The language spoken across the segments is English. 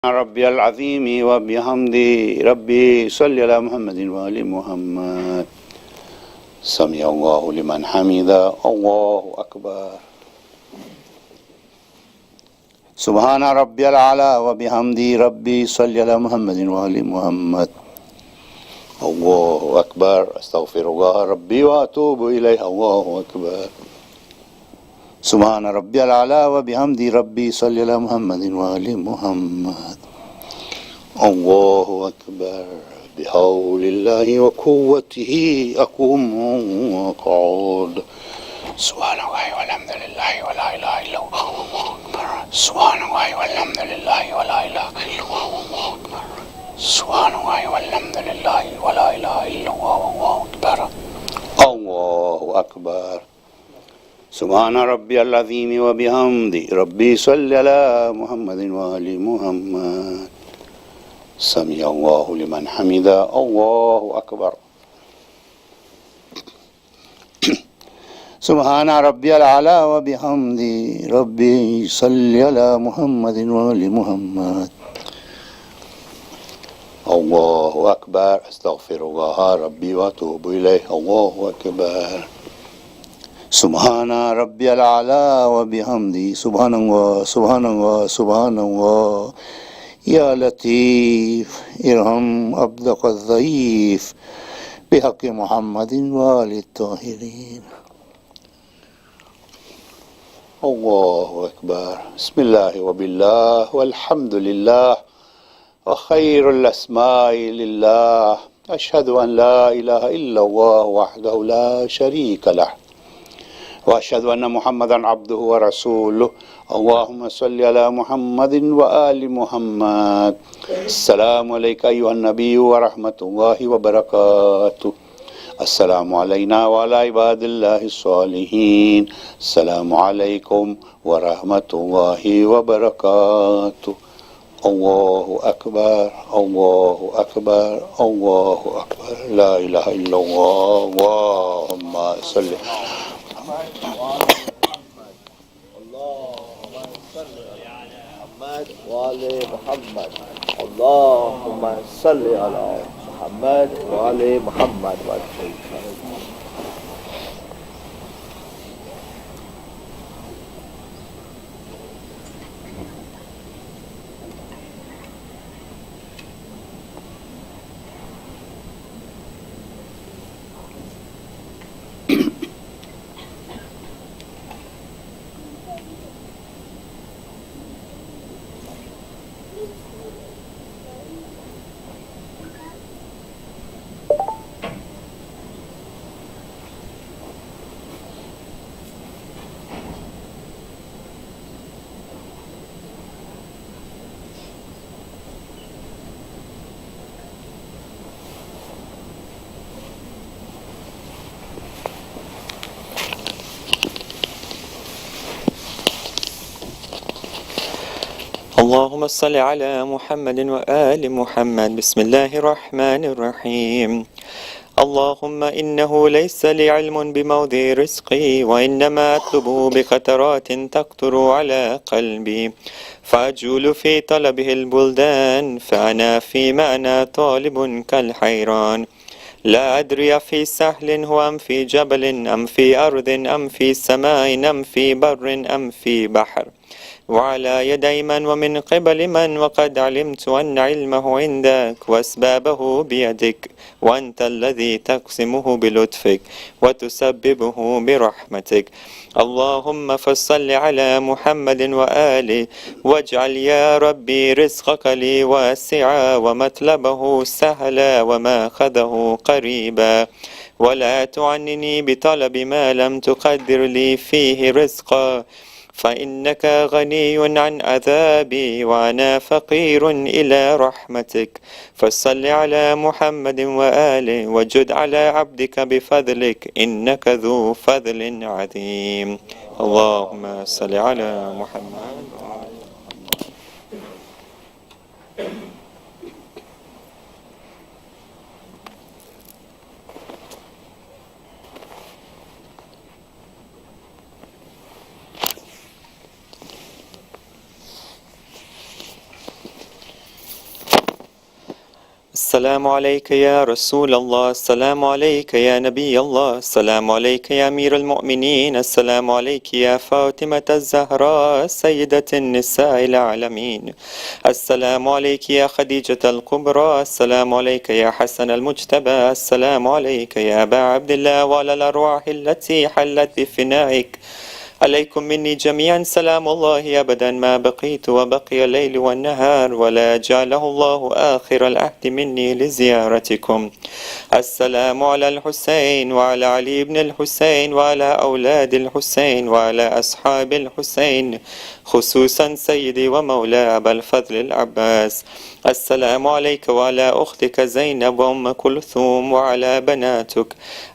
ربي العظيم وبحمده ربي صل على محمد وآل محمد. سمع الله لمن حمده. الله أكبر. سبحان ربي الأعلى وبحمده ربي صل على محمد وآل محمد. الله أكبر. أستغفر الله ربي وأتوب إليه. الله أكبر. سبحان ربي الأعلى وبحمده ربي صل على محمد وآل محمد. الله أكبر. بحول الله وقوته أقوم وأقعد. سبحان الله والحمد لله ولا إله إلا الله. سبحان الله والحمد لله ولا إله إلا الله. سبحان الله والحمد لله ولا إله إلا الله. الله أكبر. الله أكبر. سبحان ربي العظيم وبحمده ربي صل على محمد وآل محمد. سمع الله لمن حمده. الله أكبر. سبحان ربي الأعلى وبحمده ربي صل على محمد وآل محمد. الله أكبر. أستغفر الله ربي وأتوب إليه. الله أكبر. سبحان ربي الأعلى وبحمده. سبحان الله سبحان الله سبحان الله. يا لطيف ارحم عبدك الضعيف بحق محمد وآل الطاهرين. الله أكبر. بسم الله وبالله والحمد لله وخير الأسماء لله. أشهد أن لا إله إلا الله وحده لا شريك له وأشهد أن محمدا عبده ورسوله. اللهم صل على محمد وآل محمد. السلام عليك أيها النبي ورحمة الله وبركاته. السلام علينا وعلى عباد الله الصالحين. السلام عليكم ورحمة الله وبركاته. الله أكبر. الله أكبر. الله أكبر. لا إله إلا الله. اللهم صل وآل محمد. اللهم صل على محمد وآل محمد. اللهم صل على محمد وآل محمد. بسم الله الرحمن الرحيم. اللهم إنه ليس لي علم بموضع رزقي وإنما أطلبه بقطرات تقطر على قلبي فأجول في طلبه البلدان فأنا فيما أنا طالب كالحيران لا أدري في سهل هو أم في جبل أم في أرض أم في سماء أم في بر أم في بحر وعلى يدي من ومن قبل من وقد علمت أن علمه عندك وأسبابه بيدك وأنت الذي تقسمه بلطفك وتسببه برحمتك. اللهم فصل على محمد وآله واجعل يا ربي رزقك لي واسعا ومطلبه سهلا وماخذه قريبا ولا تعنني بطلب ما لم تقدر لي فيه رزقا فإنك غني عن عذابي وأنا فقير إلى رحمتك. فصل على محمد وآله وجد على عبدك بفضلك إنك ذو فضل عظيم. اللهم صل على محمد. السلام عليك يا رسول الله، السلام عليك يا نبي الله، السلام عليك يا أمير المؤمنين، السلام عليك يا فاطمة الزهراء سيدة النساء العالمين، السلام عليك يا خديجة الكبرى، السلام عليك يا حسن المجتبى، السلام عليك يا أبا عبد الله وعلى الأرواح التي حلت بفنائك. عليكم مني جميعا سلام الله أبدا ما بقيت وبقي الليل والنهار، ولا جعله الله آخر العهد مني لزيارتكم. السلام على الحسين وعلى علي بن الحسين وعلى أولاد الحسين وعلى أصحاب الحسين، خصوصا سيدي ومولاي أبا الفضل العباس. السلام عليك وعلى أختك زينب وأم كلثوم وعلى بناتك.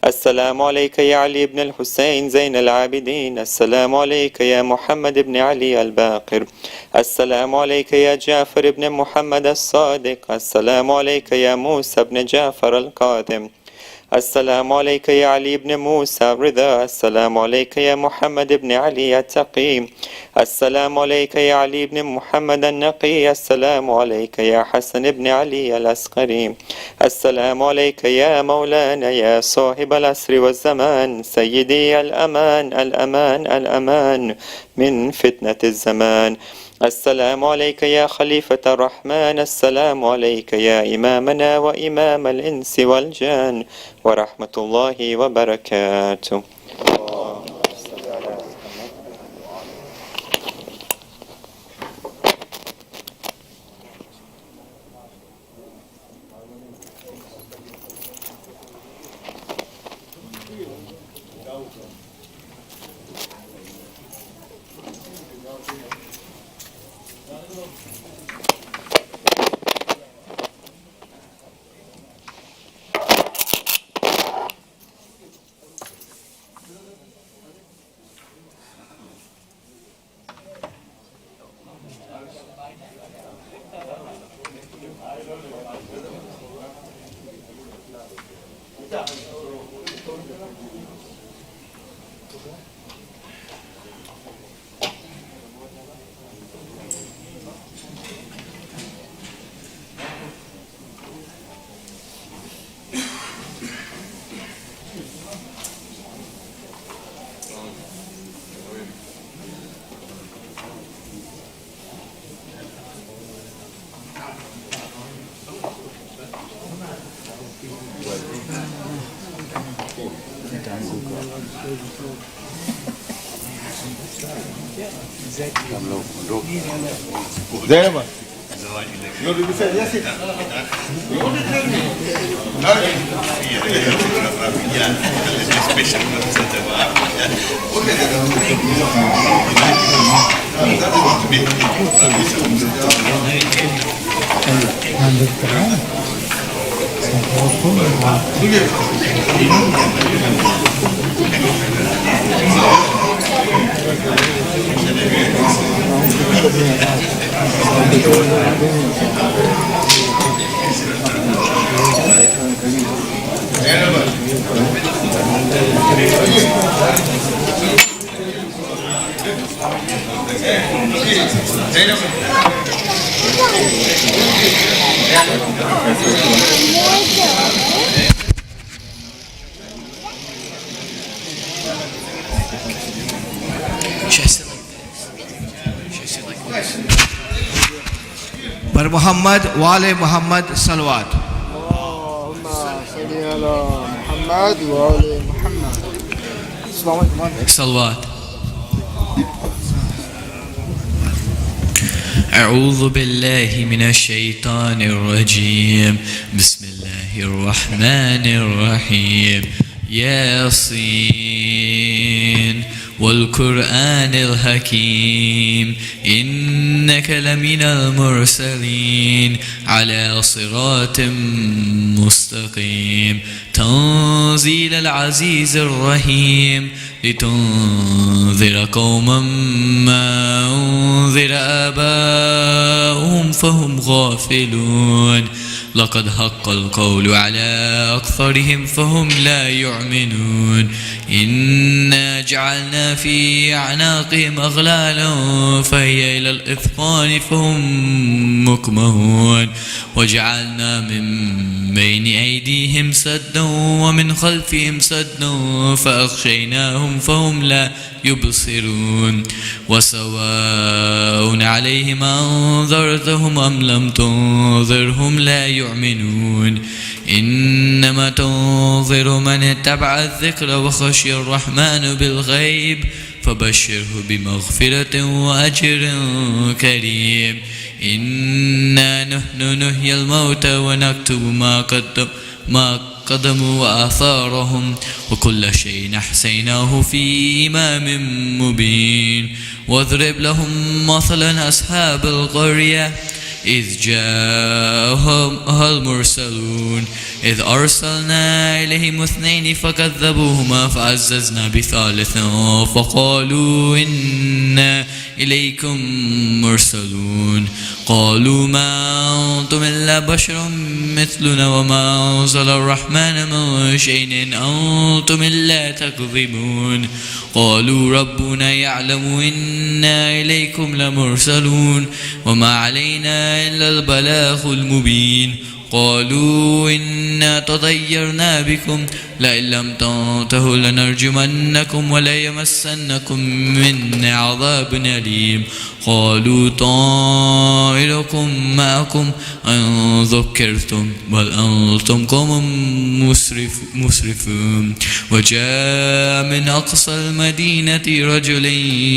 السلام عليك يا علي بن الحسين زين العابدين. السلام عليك يا محمد بن علي الباقر. السلام عليك يا جعفر بن محمد الصادق. السلام عليك يا موسى بن جعفر القادم. السلام عليك يا علي بن موسى الرضا. السلام عليك يا محمد بن علي التقي. السلام عليك يا علي بن محمد النقي. السلام عليك يا حسن بن علي العسقري. السلام عليك يا مولانا يا صاحب العصر والزمان، سيدي الأمان الأمان الأمان من فتنة الزمان. السلام عليك يا خليفة الرحمن. السلام عليك يا إمامنا وإمام الإنس والجان، ورحمة الله وبركاته. زينب पर मोहम्मद वाले मोहम्मद सलवात। सलवात। أعوذ بالله من الشيطان الرجيم. بسم الله الرحمن الرحيم. ياسين والقرآن الحكيم إنك لمن المرسلين على صراط مستقيم. تنزيل العزيز الرحيم. لتنذر قوما ما أنذر آباؤهم فهم غافلون لقد حق القول على أكثرهم فهم لا يؤمنون إنا جعلنا في أعناقهم أغلالا فهي إلى الأذقان فهم مكمهون وجعلنا من بين أيديهم سدا ومن خلفهم سدا فأغشيناهم فهم لا يبصرون وسواء عليهم أنذرتهم أم لم تنذرهم لا يؤمنون إنما تنذر من اتبع الذكر وخشي الرحمن بالغيب فبشره بمغفرة وأجر كريم إنا نحن نحيي الموتى ونكتب ما قدموا وآثارهم وكل شيء أحصيناه في إمام مبين واضرب لهم مثلا أصحاب القرية إذ جاءها المرسلون إذ أرسلنا إليهم اثنين فكذبوهما فعززنا بثالث فقالوا إنا إليكم مرسلون قالوا ما أنتم إلا بشر مثلنا وما أنزل الرحمن من شيء إن أنتم إلا تكذبون قالوا ربنا يعلم إنا إليكم لمرسلون وما علينا إلا البلاغ المبين قالوا إنا تطيرنا بكم لئن لم تنتهوا لنرجمنكم وليمسنكم منا عذاب أليم قالوا طائركم معكم أن ذكرتم بل أنتم قوم مسرفون وجاء من أقصى المدينة رجل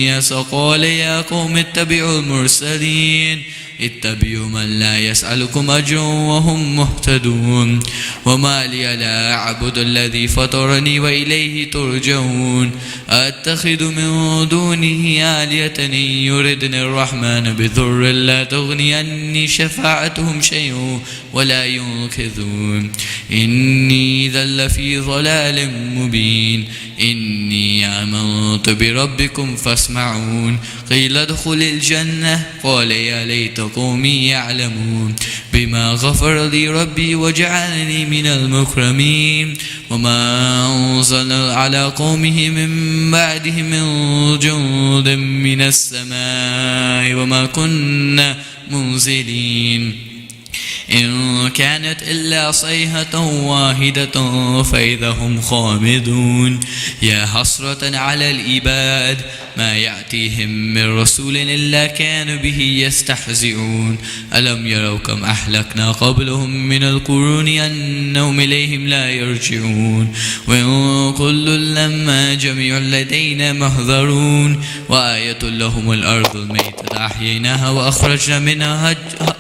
يسعى قال يا قوم اتبعوا المرسلين اتبعوا من لا يسألكم أجرا وهم مهتدون وما لي لا أعبد الذي فطرني وإليه ترجعون أتخذ من دونه آلهة إن يردني الرحمن بضر لا تغني عني شفاعتهم شيئا ولا ينقذون إني إذا لفي ضلال مبين إني آمنت بربكم فاسمعون قيل ادخل الجنة قال يا ليت قومي يعلمون بما غفر لي ربي وجعلني من المكرمين وما أنزلنا على قومه من بعده من جند من السماء وما كنا منزلين إن كانت إلا صيحة واحدة فإذا هم خامدون يا حسرة على العباد ما يأتيهم من رسول إلا كانوا به يستهزئون ألم يروا كم أهلكنا قبلهم من القرون أنهم إليهم لا يرجعون وإن كل لما جميع لدينا محضرون وآية لهم الأرض الميتة أحييناها وأخرجنا منها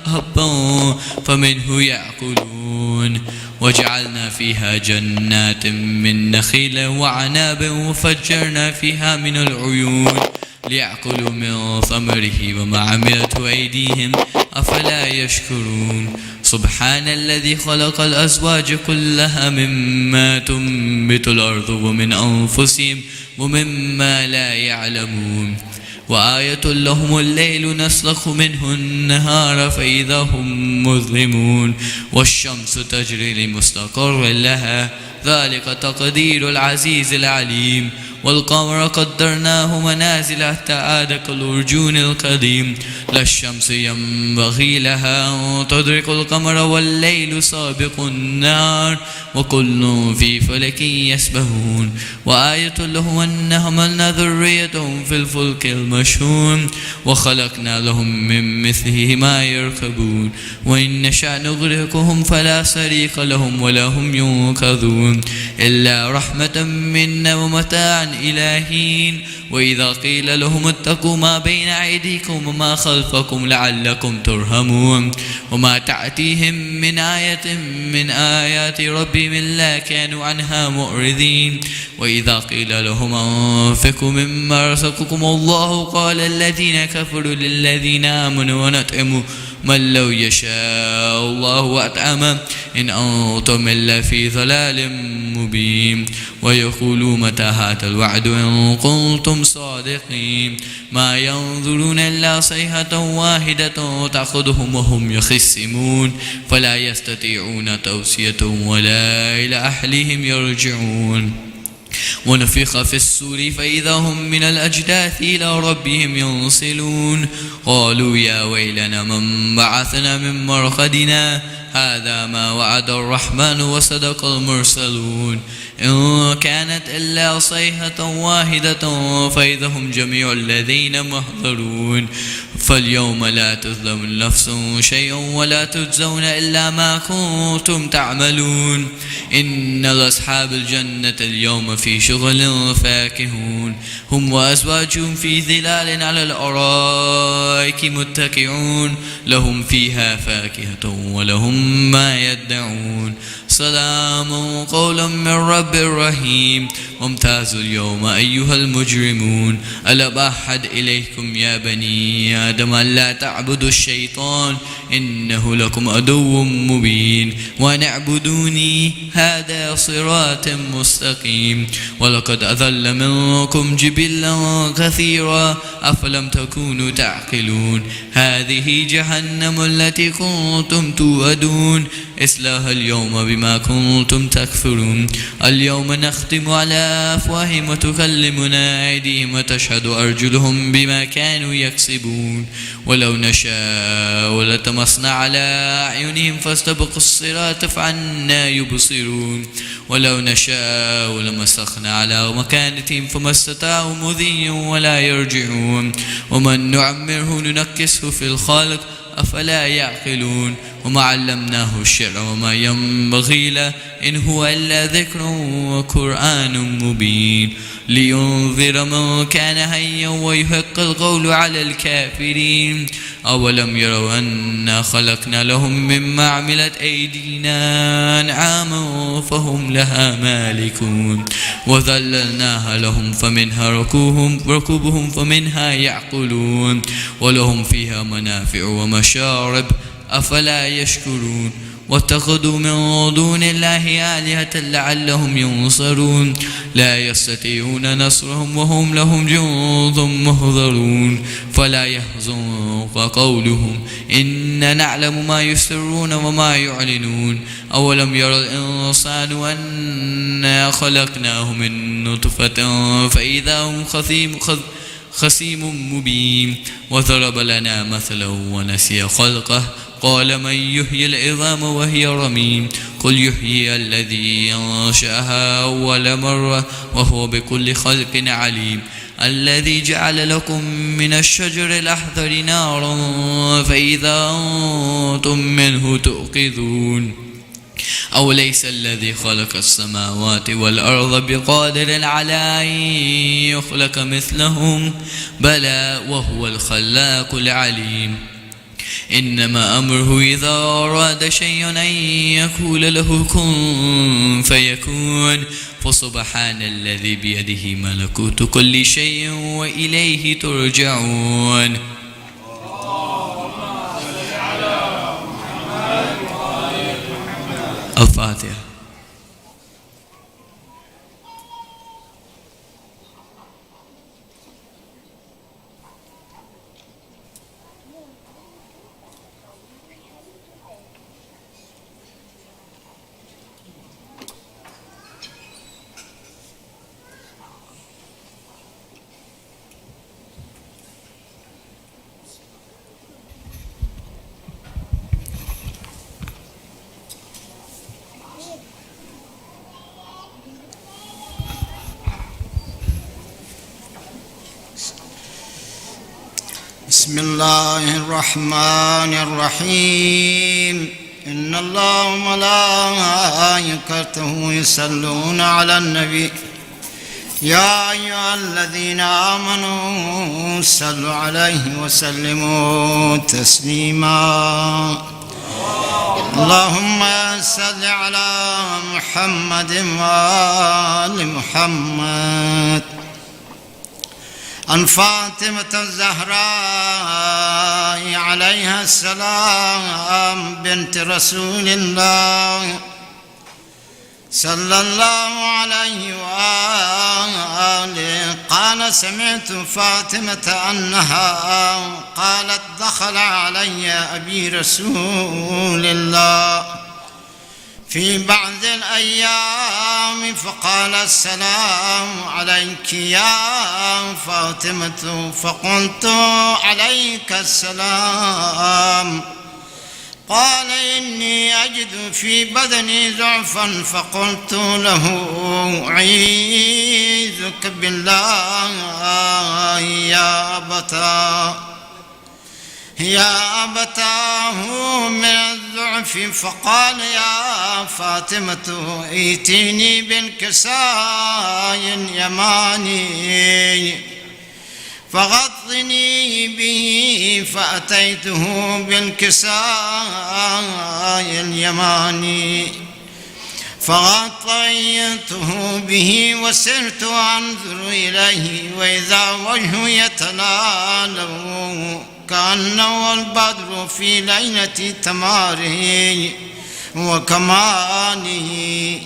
هبا فمنه يأكلون وجعلنا فيها جنات من نخيل وعناب وفجرنا فيها من العيون ليأكلوا من ثمره وما عملته أيديهم أفلا يشكرون سبحان الذي خلق الأزواج كلها مما تنبت الأرض ومن أنفسهم ومما لا يعلمون وآية لهم الليل نسلخ منه النهار فإذا هم مظلمون والشمس تجري لمستقر لها ذلك تقدير العزيز العليم والقمر قدرناه منازل حتى عاد كالأرجون القديم لا الشمس ينبغي لها أن تدرك القمر والليل سابق النهار وكل في فلك يسبحون وآية لهم أن حملنا ذريتهم في الفلك المشحون وخلقنا لهم من مثله ما يركبون وإن نشأ نغرقهم فلا صريخ لهم ولا هم ينقذون إلا رحمة منا ومتاعا إلى حين وإذا قيل لهم اتقوا ما بين أيديكم وما خلفكم لعلكم ترحمون وما تأتيهم من آية من آيات ربهم إلا كانوا عنها معرضين وإذا قيل لهم أنفقوا مما رزقكم الله قال الذين كفروا للذين آمنوا ونطعم من لو يشاء الله أطعمه إن أنتم إلا في ضلال مبين ويقولوا متى هذا الوعد إن كنتم صادقين ما ينظرون إلا صيحة واحدة تأخذهم وهم يخصمون فلا يستطيعون توصية ولا إلى أهلهم يرجعون ونفخ في السور فإذا هم من الأجداث إلى ربهم ينصلون قالوا يا ويلنا من بعثنا من مرقدنا هذا ما وعد الرحمن وصدق المرسلون إن كانت إلا صيحة واحدة فإذا هم جميع الذين محضرون فاليوم لا تظلم نفس شيئا ولا تجزون إلا ما كنتم تعملون إن أصحاب الجنة اليوم في شغل فاكهون هم وأزواجهم في ظلال على الأرائك متكئون لهم فيها فاكهة ولهم ما يدعون سلام قولا من رب رحيم وامتازوا اليوم أيها المجرمون ألم أعهد إليكم يا بني آدم ألا تعبدوا الشيطان إنه لكم عدو مبين وأن اعبدوني هذا صراط مستقيم ولقد أضل منكم جبلا كثيرا أفلم تكونوا تعقلون هذه جهنم التي كنتم توعدون اصلاها اليوم بما كنتم تكفرون اليوم نختم على أفواههم وتكلمنا أيديهم وتشهد أرجلهم بما كانوا يكسبون ولو نشاء لطمسنا على أعينهم فاستبقوا الصراط فعنا يبصرون ولو نشاء لمسخنا على مكانتهم فما استطاعوا مضيا ولا يرجعون ومن نعمره ننكسه في الخلق أفلا يعقلون وما علمناه الشعر وما ينبغي له إن هو إلا ذكر وقرآن مبين لينذر من كان حيا ويحق القول على الكافرين أولم يروا أنا خلقنا لهم مما عملت أيدينا أنعاما فهم لها مالكون وذللناها لهم فمنها ركوبهم فمنها يعقلون ولهم فيها منافع ومشارب أفلا يشكرون واتخذوا من دون الله آلهة لعلهم ينصرون لا يستطيعون نصرهم وهم لهم جند محضرون فلا يحزنك قولهم إنا نعلم ما يسرون وما يعلنون أولم يرى الإنسان أنا خلقناه من نطفة فإذا هم خصيم مبين وضرب لنا مثلا ونسي خلقه قال من يحيي العظام وهي رميم قل يحيي الذي أنشأها أول مرة وهو بكل خلق عليم الذي جعل لكم من الشجر الأخضر نارا فإذا أنتم منه توقدون أو ليس الذي خلق السماوات والأرض بقادر على أن يخلق مثلهم بلى وهو الخلاق العليم إنما أمره إذا أراد شيئا أن يقول له كن فيكون فسبحان الذي بيده ملكوت كل شيء وإليه ترجعون الفاتحة. بسم الله الرحمن الرحيم إن الله وملائكته يصلون على النبي يا أيها الذين آمنوا صلوا عليه وسلموا تسليما اللهم صل على محمد وآل محمد عن فاطمة الزهراء عليها السلام بنت رسول الله صلى الله عليه وآله قال: سمعت فاطمة أنها قالت: دخل علي أبي رسول الله في بعض الأيام فقال: السلام عليك يا فاطمة. فقلت: عليك السلام. قال: إني أجد في بدني ضعفا. فقلت له: أعيذك بالله يا أبتاه من الضعف. فقال: يا فاطمة ائتيني بالكساء يماني فغطني به. فأتيته بالكساء اليماني فغطيته به وسرت أنظر إليه وإذا وجهه يتلالو كأنه البدر في ليلة تماره وكماله.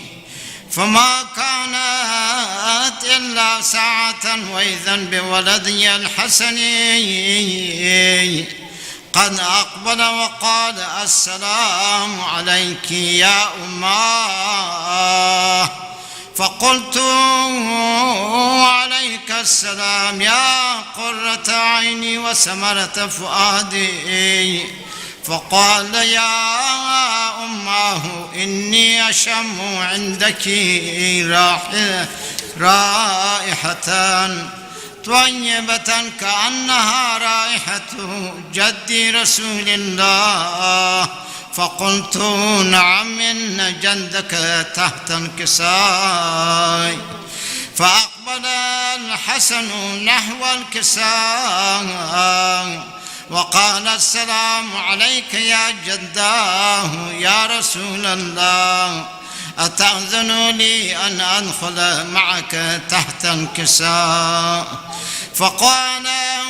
فما كانت إلا ساعة وإذا بولدي الحسن قد أقبل وقال: السلام عليك يا أماه. فقلت: عليك السلام يا قرة عيني وسمرة فؤادي. فقال: يا أماه إني أشم عندك رائحة طيبة كأنها رائحة جد رسول الله. فقلت: نعم إن جدك تحت الكساء. فأقبل الحسن نحو الكساء وقال: السلام عليك يا جداه يا رسول الله، أتأذن لي أن أدخل معك تحت الكساء؟ فقال: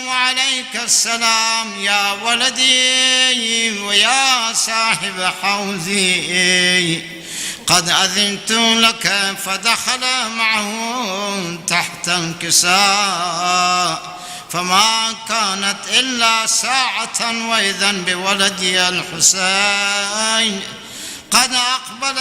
وعليك السلام يا ولدي ويا صاحب حوزي، قد أذنت لك. فدخل معه تحت الكساء فما كانت إلا ساعة وإذا بولدي الحسين قد أقبل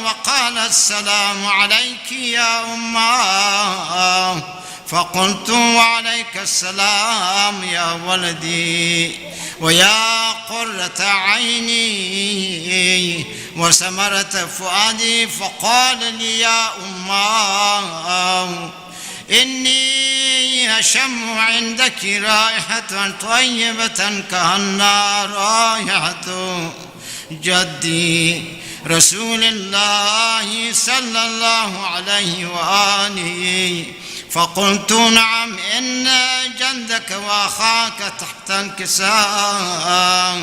وقال: السلام عليك يا أماه. فقلت: وعليك السلام يا ولدي ويا قرة عيني وسمرة فؤادي. فقال لي: يا أماه إني أشم عندك رائحة طيبة كأنها رائحة جدي رسول الله صلى الله عليه وآله. فقلت: نعم إن جدك وأخاك تحت الكساء.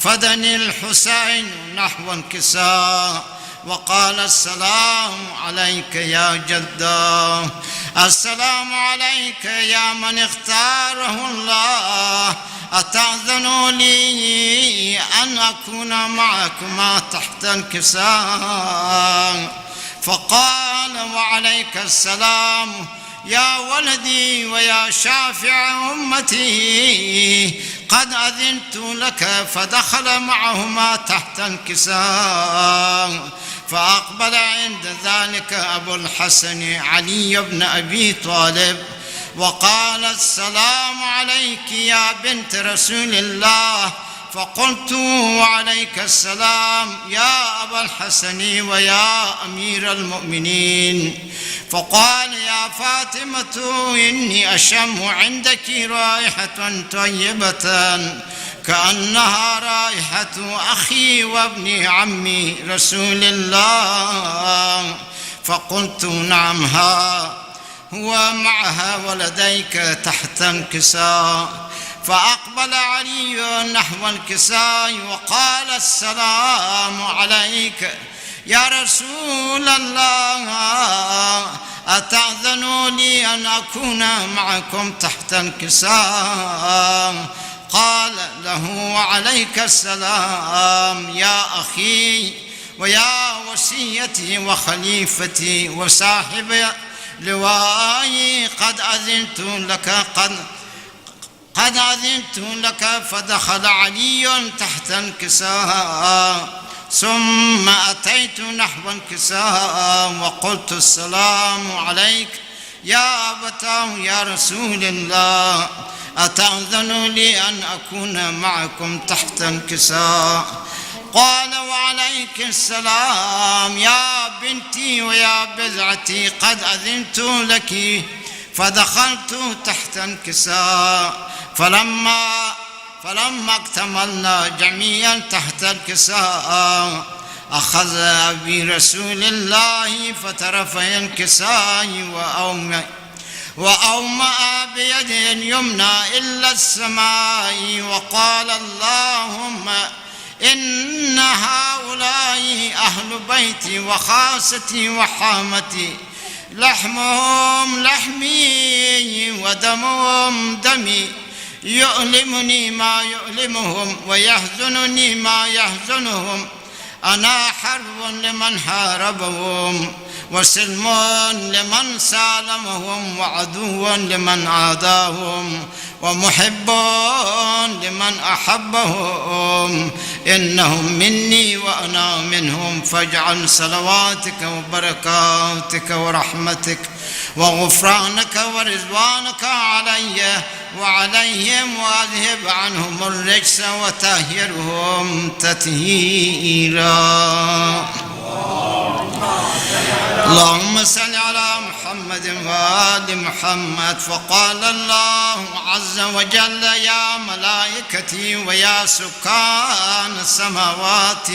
فدني الحسين نحو الكساء وقال: السلام عليك يا جداه، السلام عليك يا من اختاره الله، أتأذن لي أن أكون معكما تحت الكساء؟ فقال: وعليك السلام يا ولدي ويا شافع أمتي، قد أذنت لك. فدخل معهما تحت الكساء. فأقبل عند ذلك أبو الحسن علي بن أبي طالب وقال: السلام عليك يا بنت رسول الله. فقلت: وعليك السلام يا أبا الحسن ويا أمير المؤمنين. فقال: يا فاطمة إني أشم عندك رائحة طيبة كأنها رائحة أخي وابن عمي رسول الله. فقلت: نعم هو معها ولديك تحت الكساء. فأقبل علي نحو الكساء وقال: السلام عليك يا رسول الله، أتأذنوا لي أن أكون معكم تحت الكساء؟ قال له وعليك السلام يا أخي ويا وصيتي وخليفتي وصاحب لوائي، قد أذنت لك. فدخل علي تحت الكساء، ثم أتيت نحو الكساء وقلت السلام عليك يا أبتاه يا رسول الله، أتأذن لي أن أكون معكم تحت الكساء؟ قال وعليك السلام يا بنتي ويا بضعتي، قد أذنت لك. فدخلت تحت الكساء، فلما اكتملنا جميعا تحت الكساء، أخذ أبي رسول الله فترفي الكساء وأومأ بيده اليمنى إلى السماء وقال اللهم إن هؤلاء أهل بيتي وخاصتي وحامتي، لحمهم لحمي ودمهم دمي، يؤلمني ما يؤلمهم ويحزنني ما يحزنهم. أنا حرب لمن حاربهم وسلم لمن سالمهم وعدو لمن عاداهم ومحب لمن أحبهم. إنهم مني وأنا منهم، فاجعل صلواتك وبركاتك ورحمتك وغفرانك ورضوانك علي وعليهم، وأذهب عنهم الرجس وطهرهم تطهيرا. اللهم صل على محمد وآل محمد. فقال الله عز وجل يا ملائكتي ويا سكان السماوات،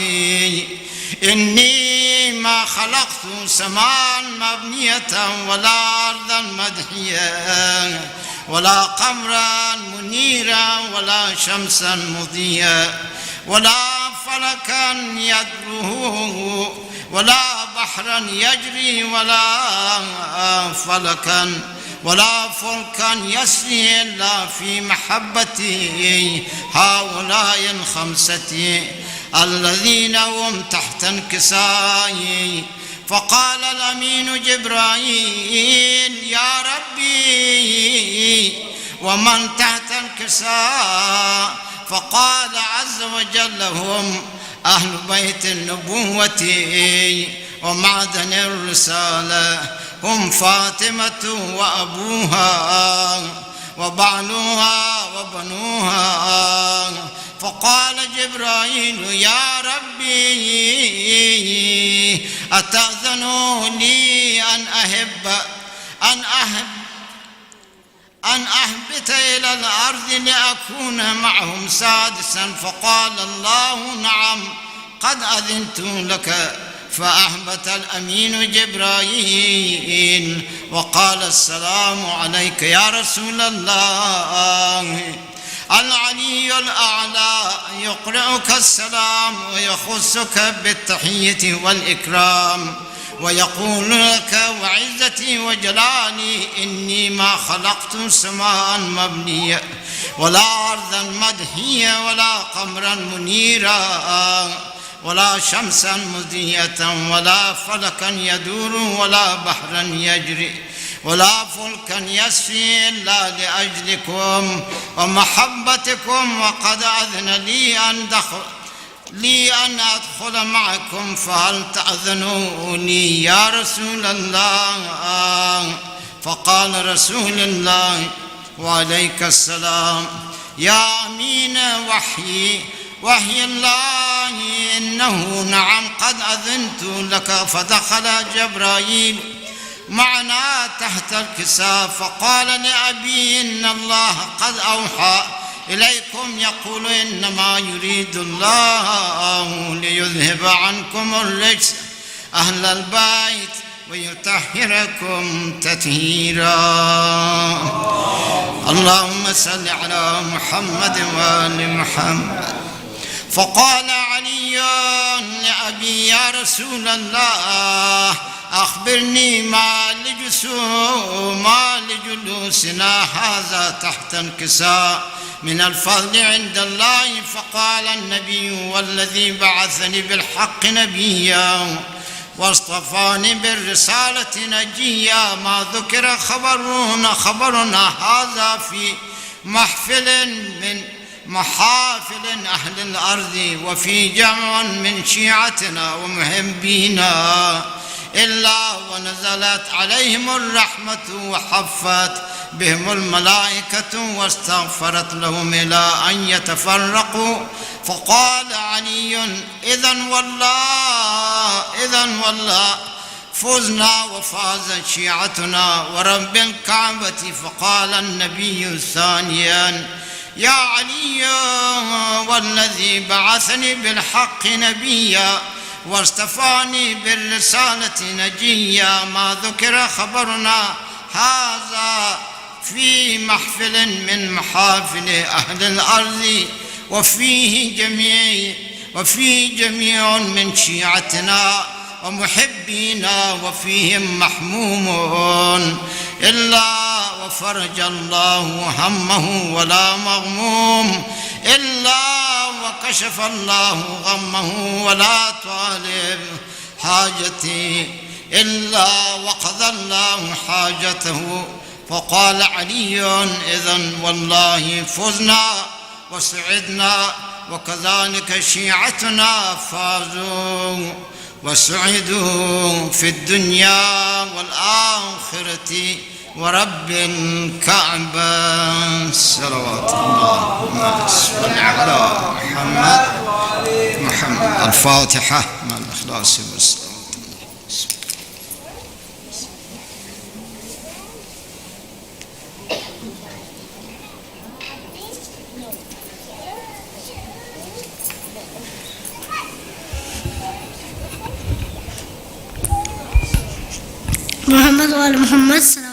إني ما خلقت سماء مبنية ولا أرضا مدحية ولا قمرا منيرا ولا شمسا مضيا ولا فلكا يدره ولا بحرا يجري ولا فلكا يسري إلا في محبتي هؤلاء الخمسة الذين هم تحت الكساء. فقال الأمين جبرائيل يا ربي ومن تحت الكساء؟ فقال عز وجل هم أهل بيت النبوة ومعدن الرسالة، هم فاطمة وأبوها وبعلها وبنوها. فقال جبرائيل يا ربي أتأذن لي أن أهبط إلى الأرض لأكون معهم سادسا؟ فقال الله نعم قد أذنت لك. فأهبط الأمين جبرائيل وقال السلام عليك يا رسول الله. العلي الأعلى يقرئك السلام ويخصك بالتحية والإكرام ويقول لك وعزتي وجلالي إني ما خلقت سماء مبنية ولا أرضا مدحية ولا قمرا منيرا ولا شمسا مضية ولا فلكا يدور ولا بحرا يجري ولا فلكا يسري إلا لأجلكم ومحبتكم، وقد أذن لي أن أدخل معكم، فهل تأذنوني يا رسول الله؟ فقال رسول الله وعليك السلام يا أمين وحي الله إنه نعم قد أذنت لك. فدخل جبرائيل معنا تحت الكساء فقال لأبي إن الله قد أوحى إليكم يقول إنما يريد الله ليذهب عنكم الرجس أهل البيت ويطهركم تطهيرا. اللهم صل على محمد وآل محمد. فقال علي لأبي يا رسول الله أخبرني ما لجلوسنا هذا تحت انكساء من الفضل عند الله. فقال النبي والذي بعثني بالحق نبيا واصطفاني بالرسالة نجيا ما ذكر خبرنا هذا في محفل من محافل أهل الأرض وفي جمع من شيعتنا ومحبينا إلا ونزلت عليهم الرحمة وحفت بهم الملائكة واستغفرت لهم إلى أن يتفرقوا. فقال علي إذن والله فزنا وفازت شيعتنا ورب الكعبة. فقال النبي ثانيا يا علي والذي بعثني بالحق نبيا واصطفاني بالرسالة نجيا ما ذكر خبرنا هذا في محفل من محافل أهل الأرض وفيه جميع من شيعتنا ومحبينا وفيهم محموم إلا وفرج الله همه ولا مغموم إلا وكشف الله غمه ولا طالب حاجتي إلا وقضى الله حاجته. فقال علي إذن والله فزنا وسعدنا وكذلك شيعتنا فازوا وسعدوا في الدنيا والآخرة ورب الكعبة. صلوات الله وسلم على محمد. الفاتحة مع الإخلاص والصلاة. محمد وآل محمد صلوات.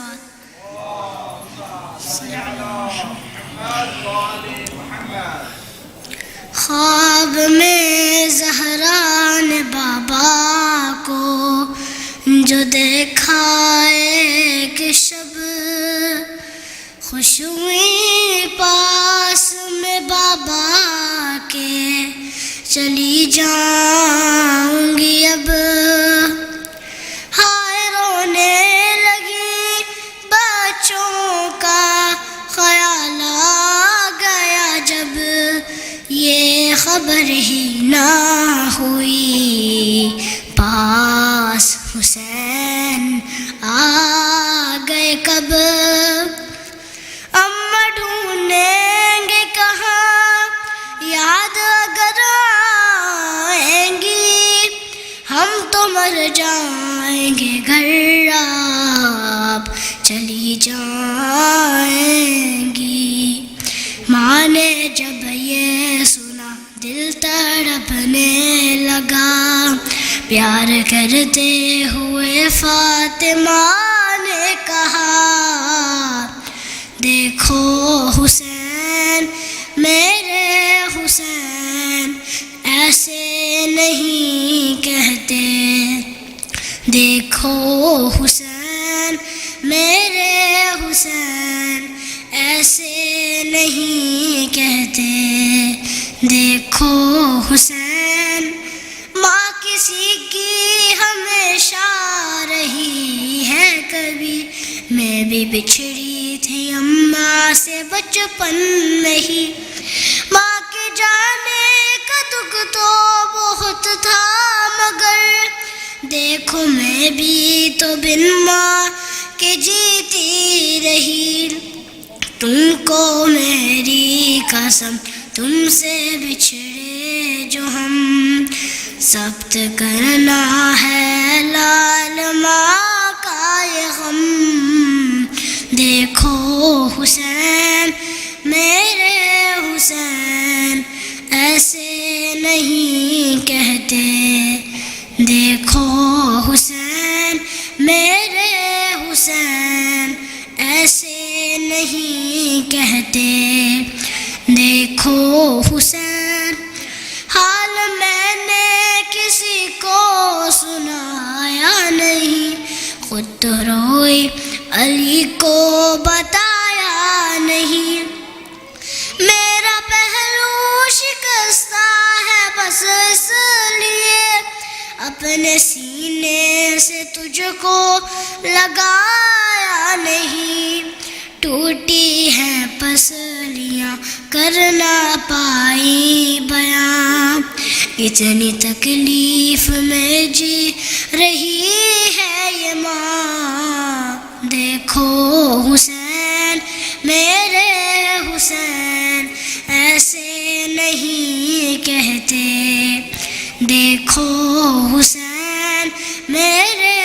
خواب میں زہرا نے بابا کو جو دیکھا ایک شب، خوش ہوئی پاس میں بابا کے چلی جاؤں گی اب. ہائے رونے لگی بچوں کا خیال آ گیا جب، یہ خبر ہی نہ ہوئی پاس حسین آ گئے کب. اماں ڈھونڈیں گے کہاں یاد اگر آئیں گی، ہم تو مر جائیں گے گھر آپ چلی جائیں گی. ماں نے جب یہ سنا دل تڑپنے لگا، پیار کرتے ہوئے فاطمہ نے کہا دیکھو حسین میرے حسین ایسے نہیں کہتے، دیکھو حسین میرے حسین ایسے نہیں کہتے، دیکھو حسین. ماں کسی کی ہمیشہ رہی ہے کبھی، میں بھی بچھڑی تھی اماں سے بچپن نہیں. ماں کے جانے کا دکھ تو بہت تھا مگر دیکھو میں بھی تو بن ماں کے جیتی رہی. تم کو میری قسم تم سے بچھڑے جو ہم، ثبت کرنا ہے لال ماں کا یہ غم. دیکھو حسین میرے حسین ایسے نہیں کہتے، دیکھو حسین میرے حسین ایسے نہیں کہتے، دیکھو حسین. حال میں نے کسی کو سنایا نہیں، علی کو بتایا نہیں. میرا پہلو شکستہ ہے بس اس لیے اپنے سینے سے تجھ کو لگایا نہیں. ٹوٹی ہیں پسلیاں کر نہ پائی بیاں. اتنی تکلیف میں جی رہی ہے یہ ماں. دیکھو حسین میرے حسین ایسے نہیں کہتے. دیکھو حسین میرے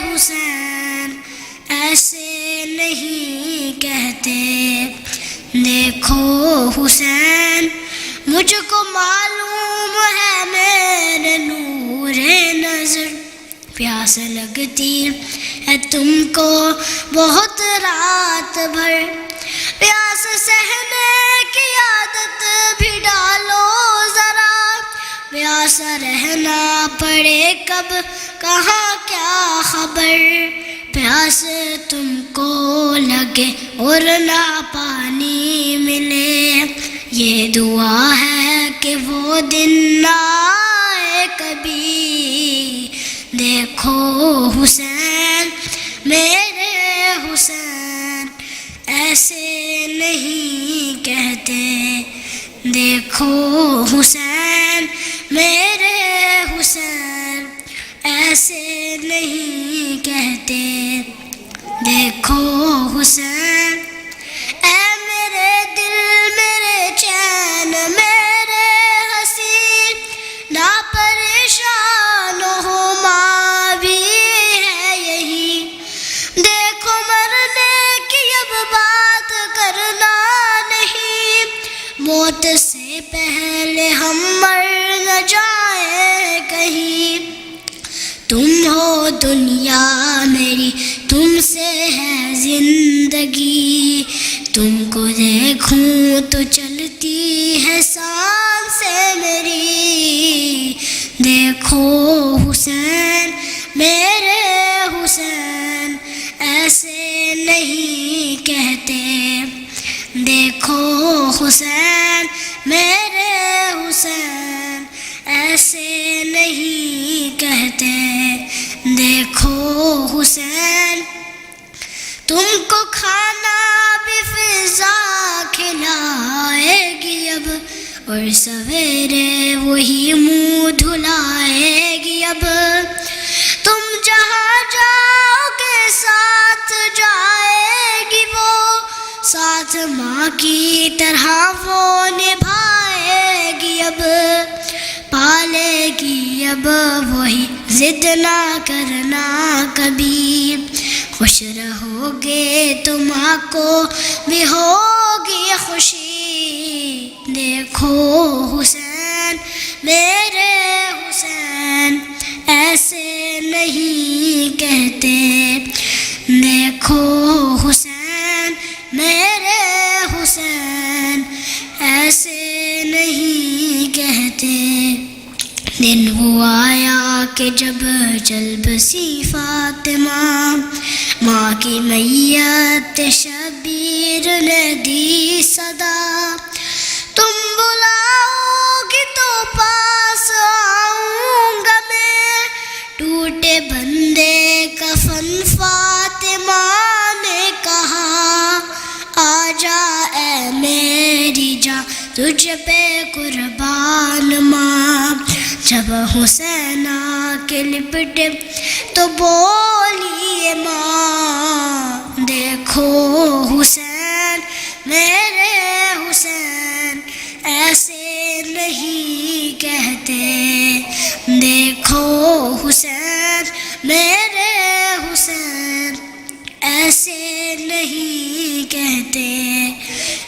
حسین ایسے نہیں کہتے. دیکھو حسین مجھ کو معلوم ہے میرے نور نظر پیاس لگتی ہے تم کو بہت رات بھر. پیاس سہنے کی عادت بھی ڈالو ذرا. پیاسا رہنا پڑے کب کہاں کیا خبر. پیاس تم کو لگے اور نہ پانی ملے. یہ دعا ہے کہ وہ دن نہ آئے کبھی. دیکھو حسین میرے حسین ایسے نہیں کہتے. دیکھو حسین میرے حسین ایسے نہیں کہتے. دیکھو حسین اے میرے دل میرے چین میرے حسین نہ پریشان ہو ماں بھی ہے یہی. دیکھو مرنے کی اب بات کرنا نہیں. موت سے پہلے ہم مر نہ جائیں کہیں. تم ہو دنیا میری تم سے ہے زندگی. تم کو دیکھوں تو چلتی ہے سانسیں میری. دیکھو حسین میرے حسین ایسے نہیں کہتے. دیکھو حسین میرے حسین ایسے نہیں کہتے. دیکھو حسین تم کو کھانا بھی فضا کھلائے گی اب اور سویرے وہی منہ دھلائے گی اب. تم جہاں جاؤ گے ساتھ جائے گی وہ. ساتھ ماں کی طرح وہ نبھائے گی اب. پالے گی اب وہی ضد نہ کرنا کبھی. خوش رہو گے تو ماں کو بھی ہوگی خوشی. دیکھو حسین میرے حسین ایسے نہیں کہتے. دیکھو حسین میرے حسین ایسے نہیں کہتے. دن وہ آیا کہ جب چل بسی فاطمہ ماں کی میت شبیر نے دی صدا. تم بلاؤ گی تو پاس آؤں گا میں. ٹوٹے بندے کفن فاطمہ نے کہا آ جا اے میری جاں تجھ پہ قربان ماں. جب حسین آ کے لپٹے تو بولی ماں. دیکھو حسین میرے حسین ایسے نہیں کہتے. دیکھو حسین میرے حسین ایسے نہیں کہتے.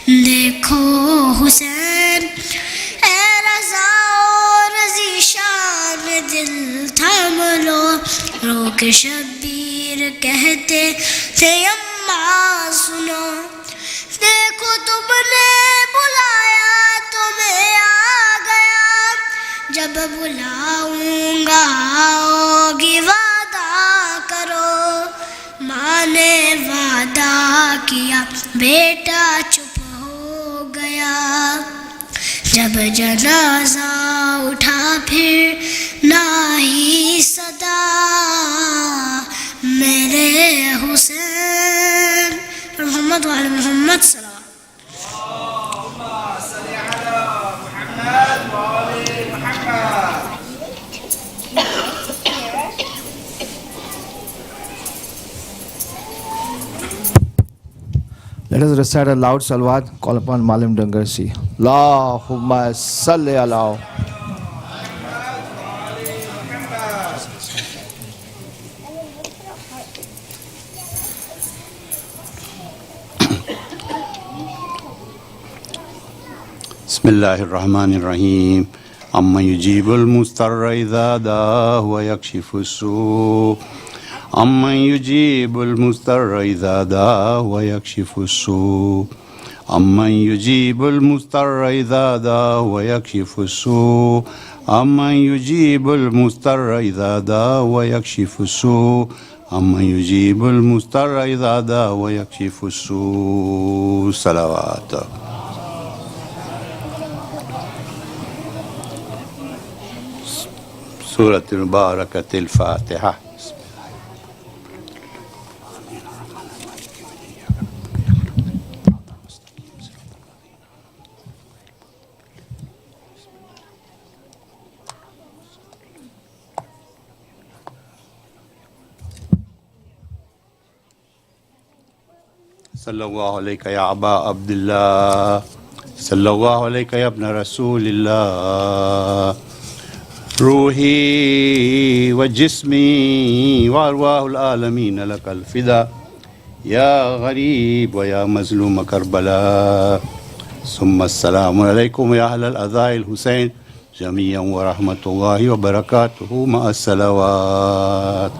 دیکھو حسین اے رضا اور رضی شان دل تھام لو. رو کے شبیر کہتے تھے اماں سنو. دیکھو تم نے بلایا تو میں آ گیا. جب بلاؤں گا آؤ گی وعدہ کرو. ماں ने वादा किया बेटा चुप हो गया। जब जनाजा उठा फिर ना ही सदा, मेरे हुसैन मोहम्मद वाले मोहम्मद सल्लल्लाहु Let us recite a loud salawat, call upon Malim Dangarsi. Allahumma salli ala. Bismillahirrahmanirrahim. Amma yujibul mustarra idha da'ah wa yakshifu su. Amma yujibul mustarra idha da'ah wa yakshifu su. Amma yujibul mustarra idha da'ah wa yakshifu su. Amma yujibul mustarra idha da'ah wa yakshifu su. Amma yujibul mustarra idha da'ah wa yakshifu su. Salawat. سورة المباركة الفاتحة. صلى الله عليك يا أبا عبد الله، صلى الله عليك يا ابن رسول الله، روحي وجسمي وأرواح العالمين لك الفداء يا غريب ويا مظلوم كربلاء. ثم السلام عليكم يا أهل الأذى الحسين جميعا ورحمة الله وبركاته مع الصلوات.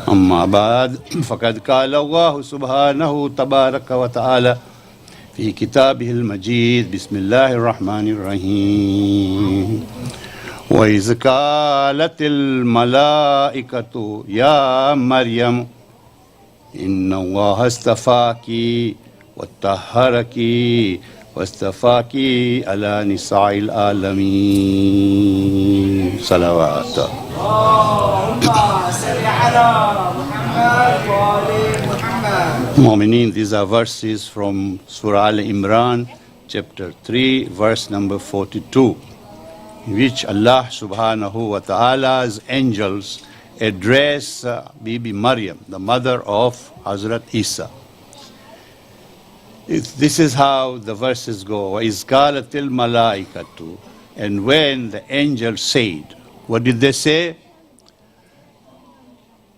أما بعد، فقد قال الله سبحانه تبارك وتعالى في كتابه المجيد: بسم الله الرحمن الرحيم. وإذ قالت الملائكة يا مريم إن الله اصطفاك وطهرك واصطفاك على نساء العالمين. صلوات. Mu'mineen, these are verses from Surah Al-Imran, chapter 3, verse number 42, in which Allah subhanahu wa ta'ala's angels address Bibi Maryam, the mother of Hazrat Isa. This is how the verses go. وَإِذْ قَالَتِ الْمَلَائِكَةُ. And when the angels said, what did they say?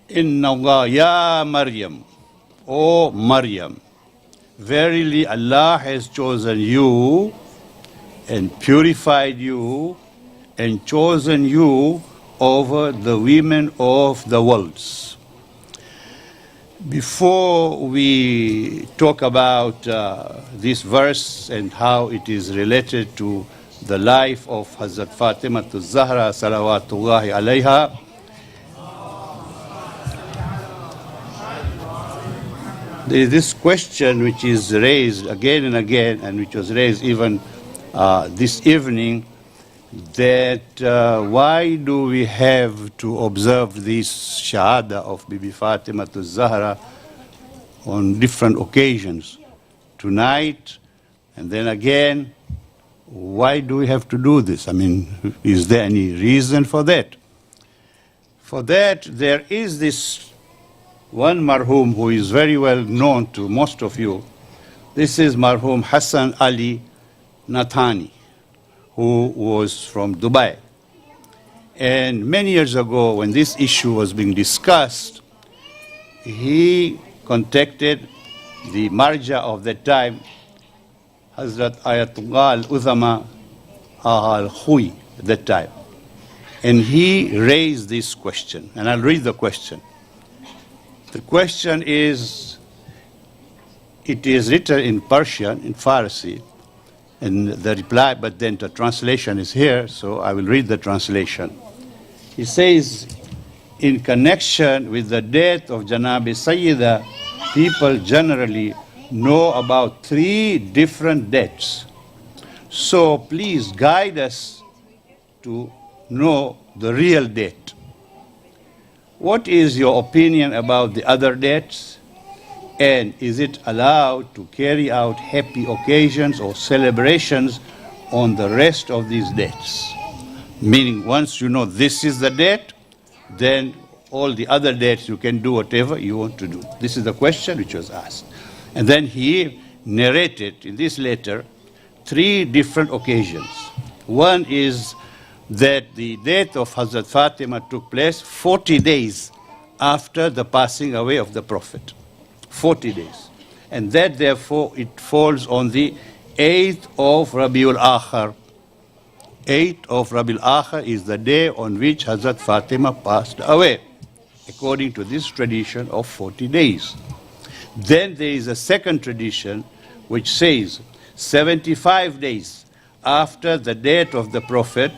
Inna Allah ya Maryam, O Maryam, verily Allah has chosen you and purified you and chosen you over the women of the worlds. Before we talk about this verse and how it is related to the life of Hazrat Fatima Zahra salawatullahi alayha, there is this question which is raised again and again, and which was raised even this evening, that why do we have to observe this Shahada of Bibi Fatima Zahra on different occasions? Tonight, and then again, why do we have to do this? I mean, is there any reason for that? For that, there is this one marhum who is very well known to most of you. This is marhum Hassan Ali Nathani, who was from Dubai. And many years ago, when this issue was being discussed, he contacted the marja of that time, Hazrat Ayatullah al-Uzama al-Khui at that time. And he raised this question, and I'll read the question. The question is, it is written in Persian, in Farsi, and the reply, but then the translation is here, so I will read the translation. He says, in connection with the death of Janabi Sayyida, people generally know about 3 different deaths. So please guide us to know the real date. What is your opinion about the other dates? And is it allowed to carry out happy occasions or celebrations on the rest of these dates? Meaning, once you know this is the date, then all the other dates you can do whatever you want to do. This is the question which was asked. And then he narrated in this letter 3 different occasions. One is that the death of Hazrat Fatima took place 40 days after the passing away of the Prophet. 40 days. And that therefore it falls on the 8th of Rabiul Akhir. 8th of Rabiul Akhir is the day on which Hazrat Fatima passed away, according to this tradition of 40 days. Then there is a second tradition which says 75 days after the death of the Prophet,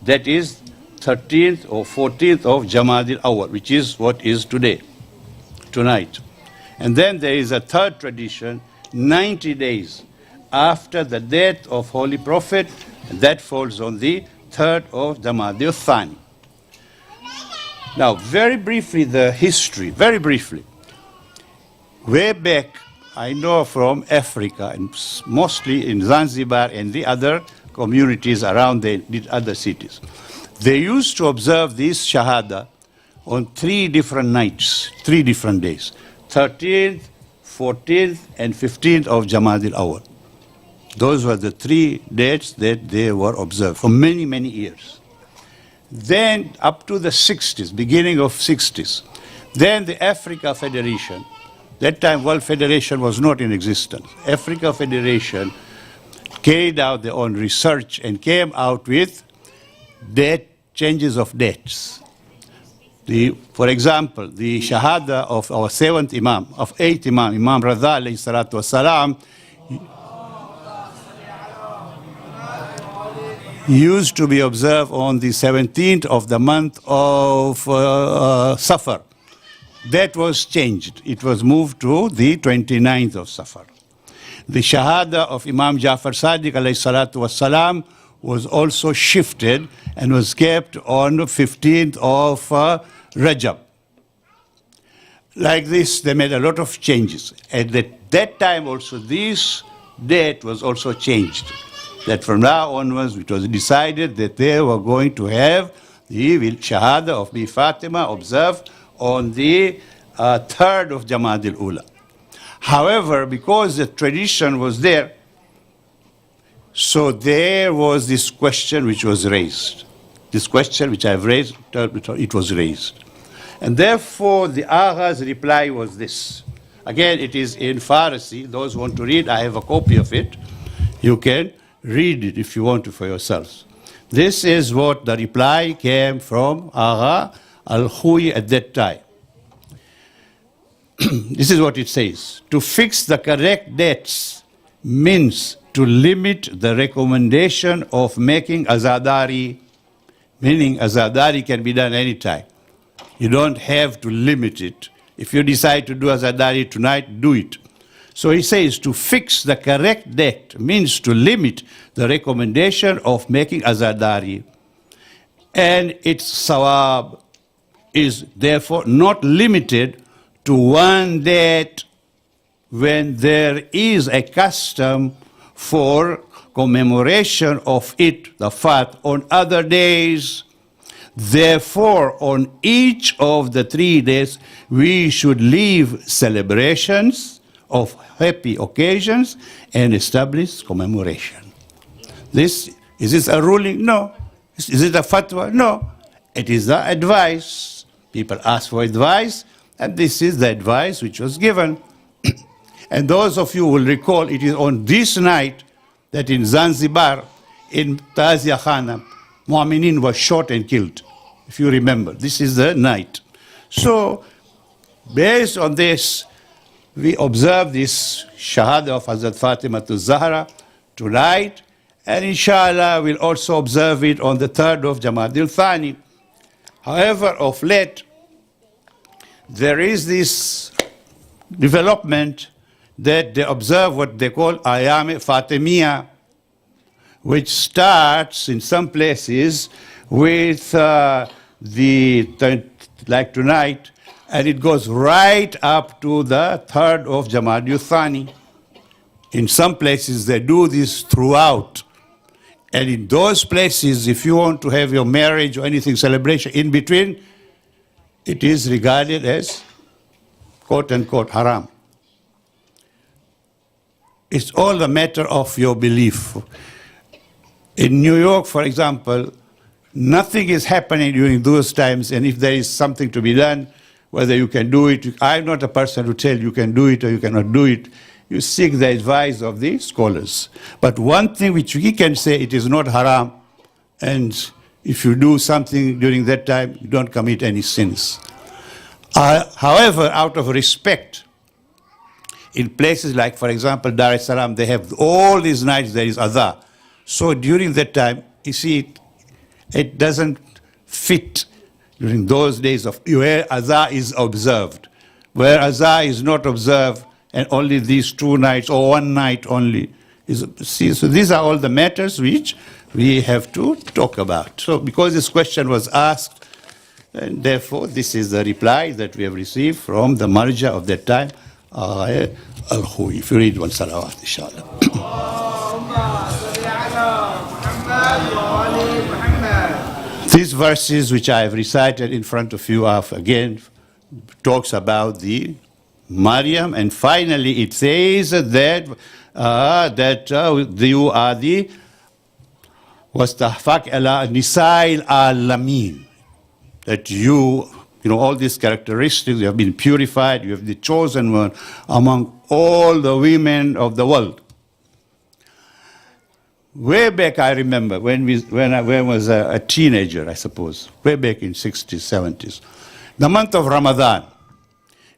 that is 13th or 14th of Jamadi Awwal, which is what is today, tonight. And then there is a third tradition, 90 days after the death of Holy Prophet, and that falls on the 3rd of Jamadi Thani. Now, very briefly, the history, very briefly. Way back, I know from Africa, and mostly in Zanzibar and the other communities around the other cities, they used to observe this Shahada on 3 different nights, 3 different days, 13th, 14th, and 15th of Jamadi al-Awwal. Those were the 3 dates that they were observed for many, many years. Then up to the 60s, beginning of 60s, then the Africa Federation, that time World Federation was not in existence. Africa Federation carried out their own research and came out with changes of dates. For example, the Shahada of our 7th Imam, of 8th Imam, Imam Raza alayhi salatu wasalam, used to be observed on the 17th of the month of Safar. That was changed. It was moved to the 29th of Safar. The Shahada of Imam Jafar Sadiq alayhi salatu wasalam was also shifted and was kept on the 15th of Rajab. Like this, they made a lot of changes. At that time also, this date was also changed. That from now onwards, it was decided that they were going to have the Shahada of Bi Fatima observed on the 3rd of Jamadi al-Ula. However, because the tradition was there, so there was this question which was raised. This question which I have raised, it was raised. And therefore, the Agha's reply was this. Again, it is in Farsi. Those who want to read, I have a copy of it. You can read it if you want to for yourselves. This is what the reply came from Agha al-Khuyi at that time. This is what it says. To fix the correct dates means to limit the recommendation of making azadari, meaning azadari can be done anytime. You don't have to limit it. If you decide to do azadari tonight, do it. So he says to fix the correct date means to limit the recommendation of making azadari. And its sawab is therefore not limited to one date when there is a custom for commemoration of it, the Fat, on other days. Therefore, on each of the 3 days, we should leave celebrations of happy occasions and establish commemoration. Is this a ruling? No. Is it a fatwa? No. It is the advice. People ask for advice, and this is the advice which was given. And those of you will recall, it is on this night that in Zanzibar, in Tazia Khana, Mu'minin was shot and killed, if you remember. This is the night. So, based on this, we observe this Shahada of Hazrat Fatima to Zahra tonight, and inshallah we'll also observe it on the 3rd of Jamadi al-Thani. However, of late, there is this development that they observe what they call Ayyam-e-Fatimiyyah, which starts in some places with like tonight, and it goes right up to the 3rd of Jamadi Thani. In some places, they do this throughout. And in those places, if you want to have your marriage or anything celebration in between, it is regarded as quote unquote haram. It's all a matter of your belief. In New York, for example, nothing is happening during those times, and if there is something to be done, whether you can do it, I'm not a person to tell you can do it or you cannot do it. You seek the advice of the scholars. But one thing which we can say, it is not haram, and if you do something during that time, you don't commit any sins. However, out of respect, in places like, for example, Dar es Salaam, they have all these nights there is adha. So during that time, you see, it doesn't fit during those days of where adha is observed. Where adha is not observed, and only these 2 nights or 1 night only. See, so these are all the matters which we have to talk about. So because this question was asked, and therefore this is the reply that we have received from the marja of that time, Al-Khui. If you read one salawat, inshallah. These verses which I have recited in front of you are, again, talks about the Maryam, and finally it says that you are the wastahfaq ala nisa'il alamin, that you know, all these characteristics, you have been purified, you have the chosen one among all the women of the world. Way back, I remember, when I was a teenager, I suppose, way back in 60s, 70s, the month of Ramadan,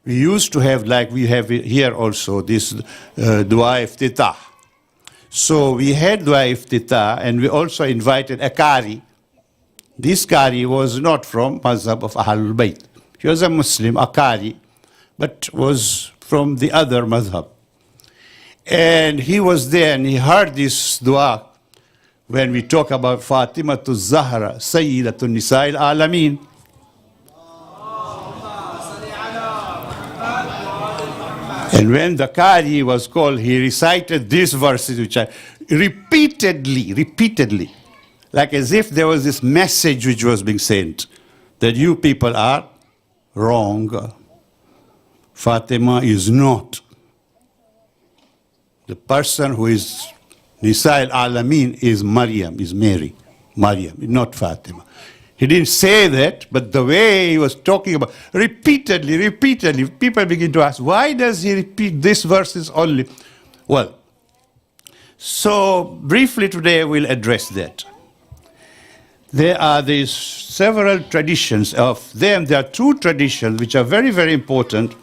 we used to have, like we have here also, this dua iftitah. So we had dua iftitah, and we also invited a qari. This qari was not from mazhab of Ahlul Bayt. He was a Muslim, a qari, but was from the other mazhab. And he was there, and he heard this dua when we talk about Fatima to Zahra, Sayyidatun Nisa'il Alameen. And when the Qari was called, he recited these verses, which I repeatedly, like as if there was this message which was being sent, that you people are wrong. Fatima is not. The person who is Nisa'il Alameen is Maryam, is Mary. Maryam, not Fatima. He didn't say that, but the way he was talking about, repeatedly, people begin to ask, why does he repeat these verses only? Well, so briefly today we'll address that. There are these several traditions. Of them, there are 2 traditions which are very, very important,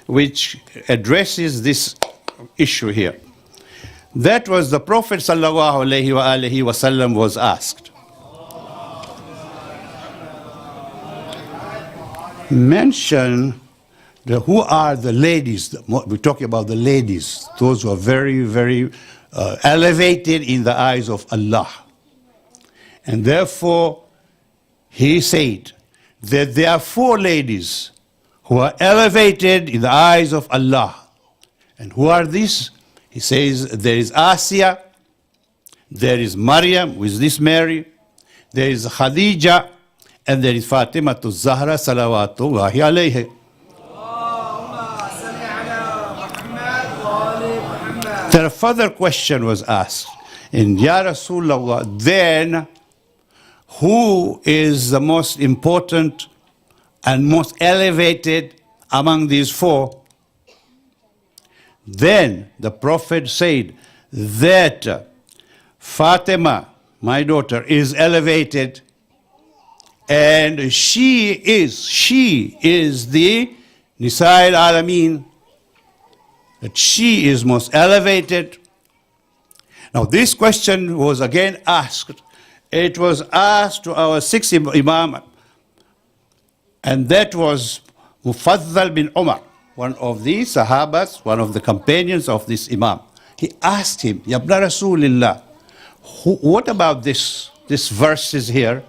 which addresses this issue here. That was the Prophet ﷺ was asked, mention who are the ladies. We're talking about the ladies, those who are very, very elevated in the eyes of Allah. And therefore, he said that there are 4 ladies who are elevated in the eyes of Allah. And who are these? He says there is Asiya, there is Maryam, who is this Mary, there is Khadija, and there is Fatima to Zahra salawatullahi alayhi. Then a further question was asked, and Ya Rasulullah, then who is the most important and most elevated among these 4? Then the Prophet said that Fatima, my daughter, is elevated, and she is the Nisa'il Alameen, that she is most elevated. Now this question was again asked. It was asked to our 6th Imam, And that was Mufaddal bin Umar, one of the Sahabas, one of the companions of this Imam. He asked him, Yabna Rasulillah, what about this verses here?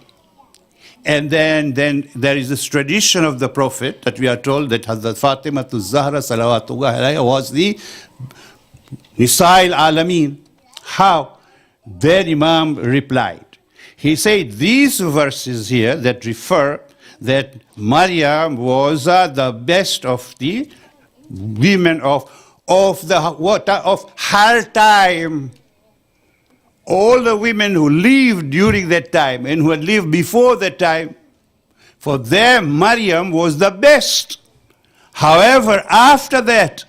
And then there is this tradition of the Prophet that we are told that Hazrat Fatima Zahra salawatullah alayha was the Nisa'il Alameen. How? Then Imam replied. He said these verses here that refer that Maryam was the best of the women of her time. All the women who lived during that time and who had lived before that time, for them Maryam was the best. However, after that,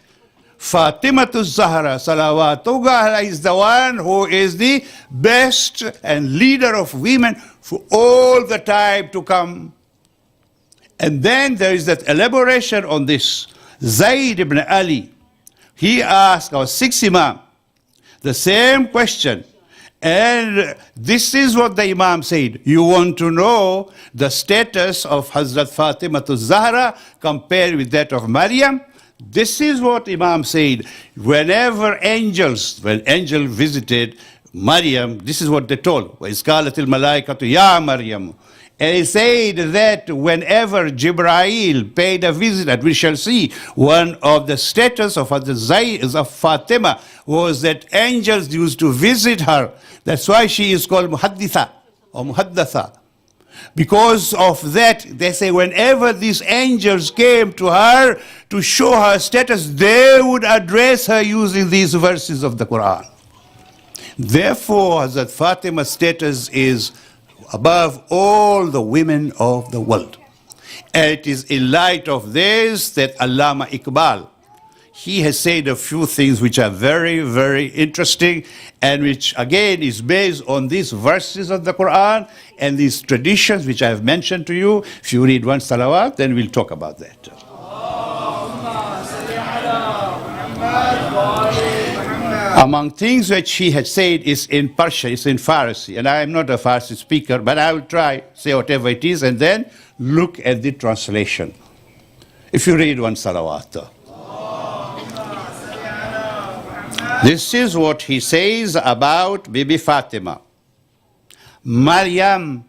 Fatima Zahra salawatullah is the one who is the best and leader of women for all the time to come. And then there is that elaboration on this. Zayd ibn Ali, he asked our sixth Imam the same question. And this is what the Imam said. You want to know the status of Hazrat Fatima Zahra compared with that of Maryam? This is what Imam said. When angel visited Maryam, this is what they told. وَإِذْ قَالَتِ الْمَلَائِكَةُ يَا مَرْيَمُ. And he said that whenever Jibreel paid a visit, and we shall see, one of the status of Fatima was that angels used to visit her. That's why she is called Muhadditha or Muhaddatha. Because of that, they say whenever these angels came to her to show her status, they would address her using these verses of the Quran. Therefore, Hazrat Fatima's status is above all the women of the world. And it is in light of this that Allama Iqbal, he has said a few things which are very, very interesting and which again is based on these verses of the Quran and these traditions which I have mentioned to you. If you read one salawat, then we'll talk about that. Among things which he had said is in Persian, it's in Farsi, and I am not a Farsi speaker, but I will try, say whatever it is, and then look at the translation. If you read one salawat. This is what he says about Bibi Fatima. Maryam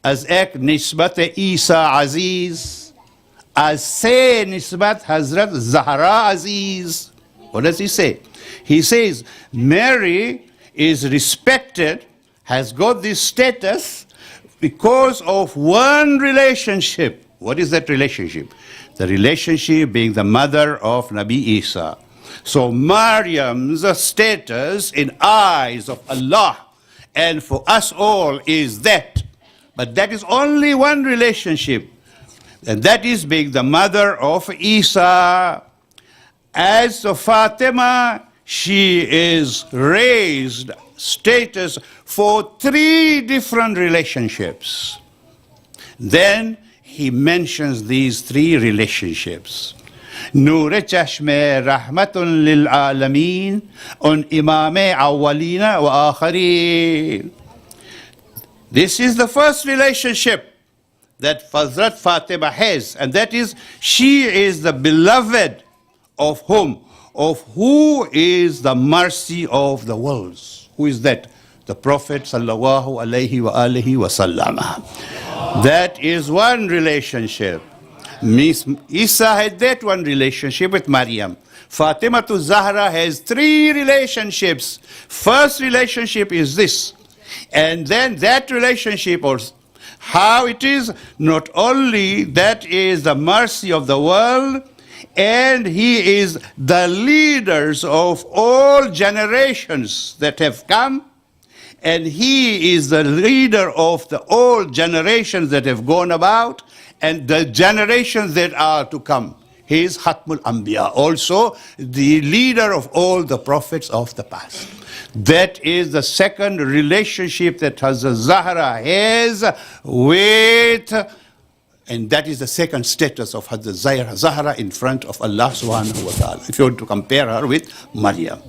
az ek nisbat Isa Aziz, as se nisbat Hazrat Zahra Aziz. What does he say? He says, Mary is respected, has got this status because of one relationship. What is that relationship? The relationship being the mother of Nabi Isa. So Maryam's status in eyes of Allah and for us all is that. But that is only one relationship. And that is being the mother of Isa. As for Fatima, she is raised status for 3 different relationships. Then he mentions these 3 relationships. Noor Chashme Rahmatun lil Alameen on Imame Awwalina wa Akharin. This is the first relationship that Hazrat Fatima has, and that is she is the beloved of whom? Of who is the mercy of the worlds. Who is that? The Prophet sallallahu alaihi wa alihi wa sallam. That is one relationship. Miss Isa had that one relationship with Maryam. Fatima Zahra has 3 relationships. First relationship is this. And then that relationship, or how it is, not only that is the mercy of the world, and he is the leaders of all generations that have come, and he is the leader of the all generations that have gone about, and the generations that are to come. He is Khatmul Anbiya, also the leader of all the prophets of the past. That is the second relationship that Hazrat Zahra has with, and that is the second status of Hazrat Zahra in front of Allah subhanahu wa ta'ala, if you want to compare her with Maryam.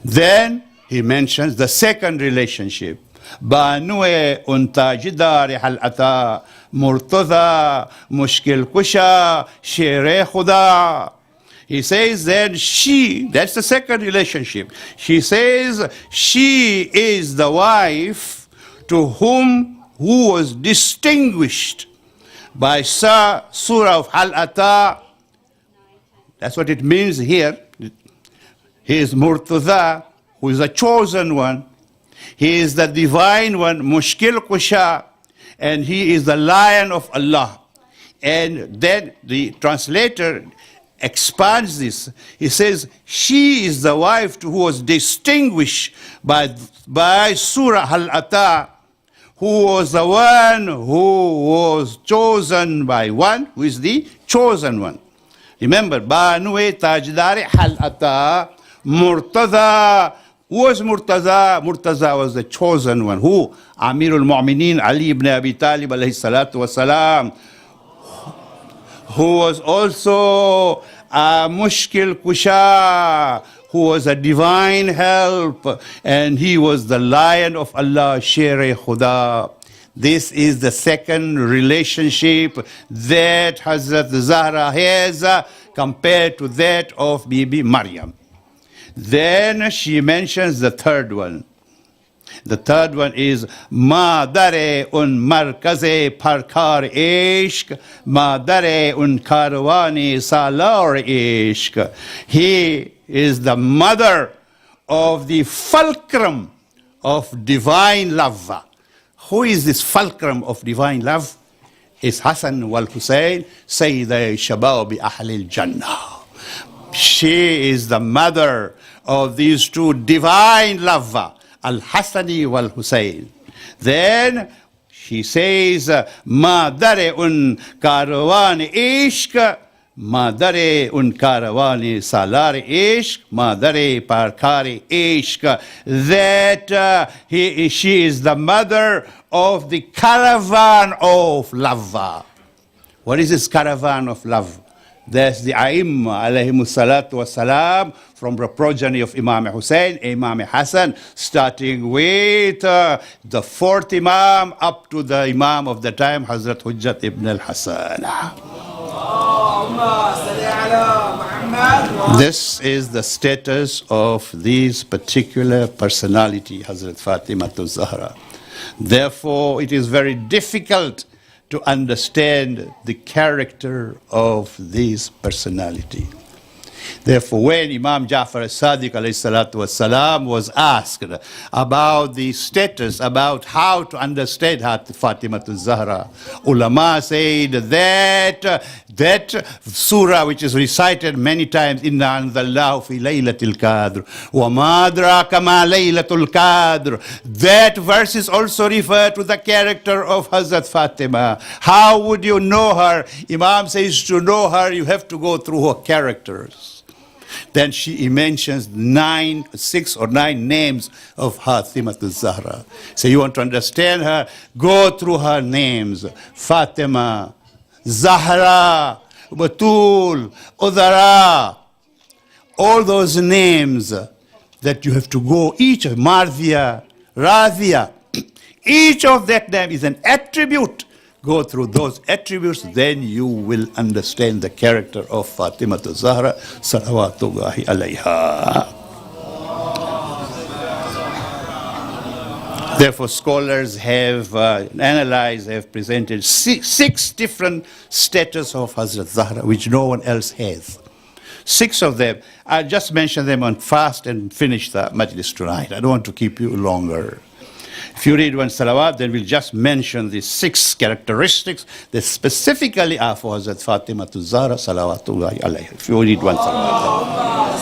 Then he mentions the second relationship. بانوه انتاجدار حلعتا مرتضى مشكل كشا Sher خدا. He says that she, that's the second relationship. She says she is the wife to who was distinguished by Surah of Al-Ata. That's what it means here. He is Murtaza, who is the chosen one. He is the divine one, Mushkil Kusha, and he is the lion of Allah. And then the translator expands this. He says, she is the wife who was distinguished by Surah Al-Ata, who was the one who was chosen by one, who is the chosen one. Remember, Banue Tajdari Al-Ata, Murtaza. Who was Murtaza? Murtaza was the chosen one. Who? Amirul Mu'mineen Ali ibn Abi Talib alayhi salatu wasalam, who was also a Mushkil Kusha, who was a divine help, and he was the lion of Allah, Sher Khuda. This is the second relationship that Hazrat Zahra has compared to that of Bibi Maryam. Then she mentions the third one. The third one is Madare un markaze parkar ishq, Madare un karwani salar ishq. He is the mother of the fulcrum of divine love. Who is this fulcrum of divine love? Is Hassan wal Hussein, Sayyiday Shababi Ahlil Jannah. She is the mother of these two divine love, Al-Hassani wal-Hussein. Then she says, Madare un karawani ishq, Madare un karawani salari ishq, Madare parkari ishq. That she is the mother of the caravan of love. What is this caravan of love? That's the Ayyam alayhimu salatu wasalam, from the progeny of Imam Hussein, Imam Hassan, starting with the fourth Imam up to the Imam of the time, Hazrat Hujjat ibn al-Hassan. This is the status of these particular personality, Hazrat Fatima Zahra. Therefore, it is very difficult to understand the character of this personality. Therefore, when Imam Ja'far as-Sadiq alayhi salatu was-salam was asked about the status, about how to understand Fatima Zahra, ulama said that surah which is recited many times, Inna anzalnahu fi laylatil qadr, wa ma adraka ma laylatul qadr. That verse is also referred to the character of Hazrat Fatima. How would you know her? Imam says to know her, you have to go through her characters. Then he mentions 6 or 9 names of Fatima Zahra. So you want to understand her, go through her names. Fatima, Zahra, Batul, Udara. All those names that you have to go, each of Mardia, Radhia, each of that name is an attribute. Go through those attributes, then you will understand the character of Fatima Zahra, salawatullahi alayha. Therefore, scholars have analyzed, have presented six different status of Hazrat Zahra, which no one else has. 6 of them. I'll just mention them on fast and finish the majlis tonight. I don't want to keep you longer. If you read one salawat, then we'll just mention the 6 characteristics that specifically are for Hazrat Fatima Zahra, salawatullahi alayha. If you read one salawat.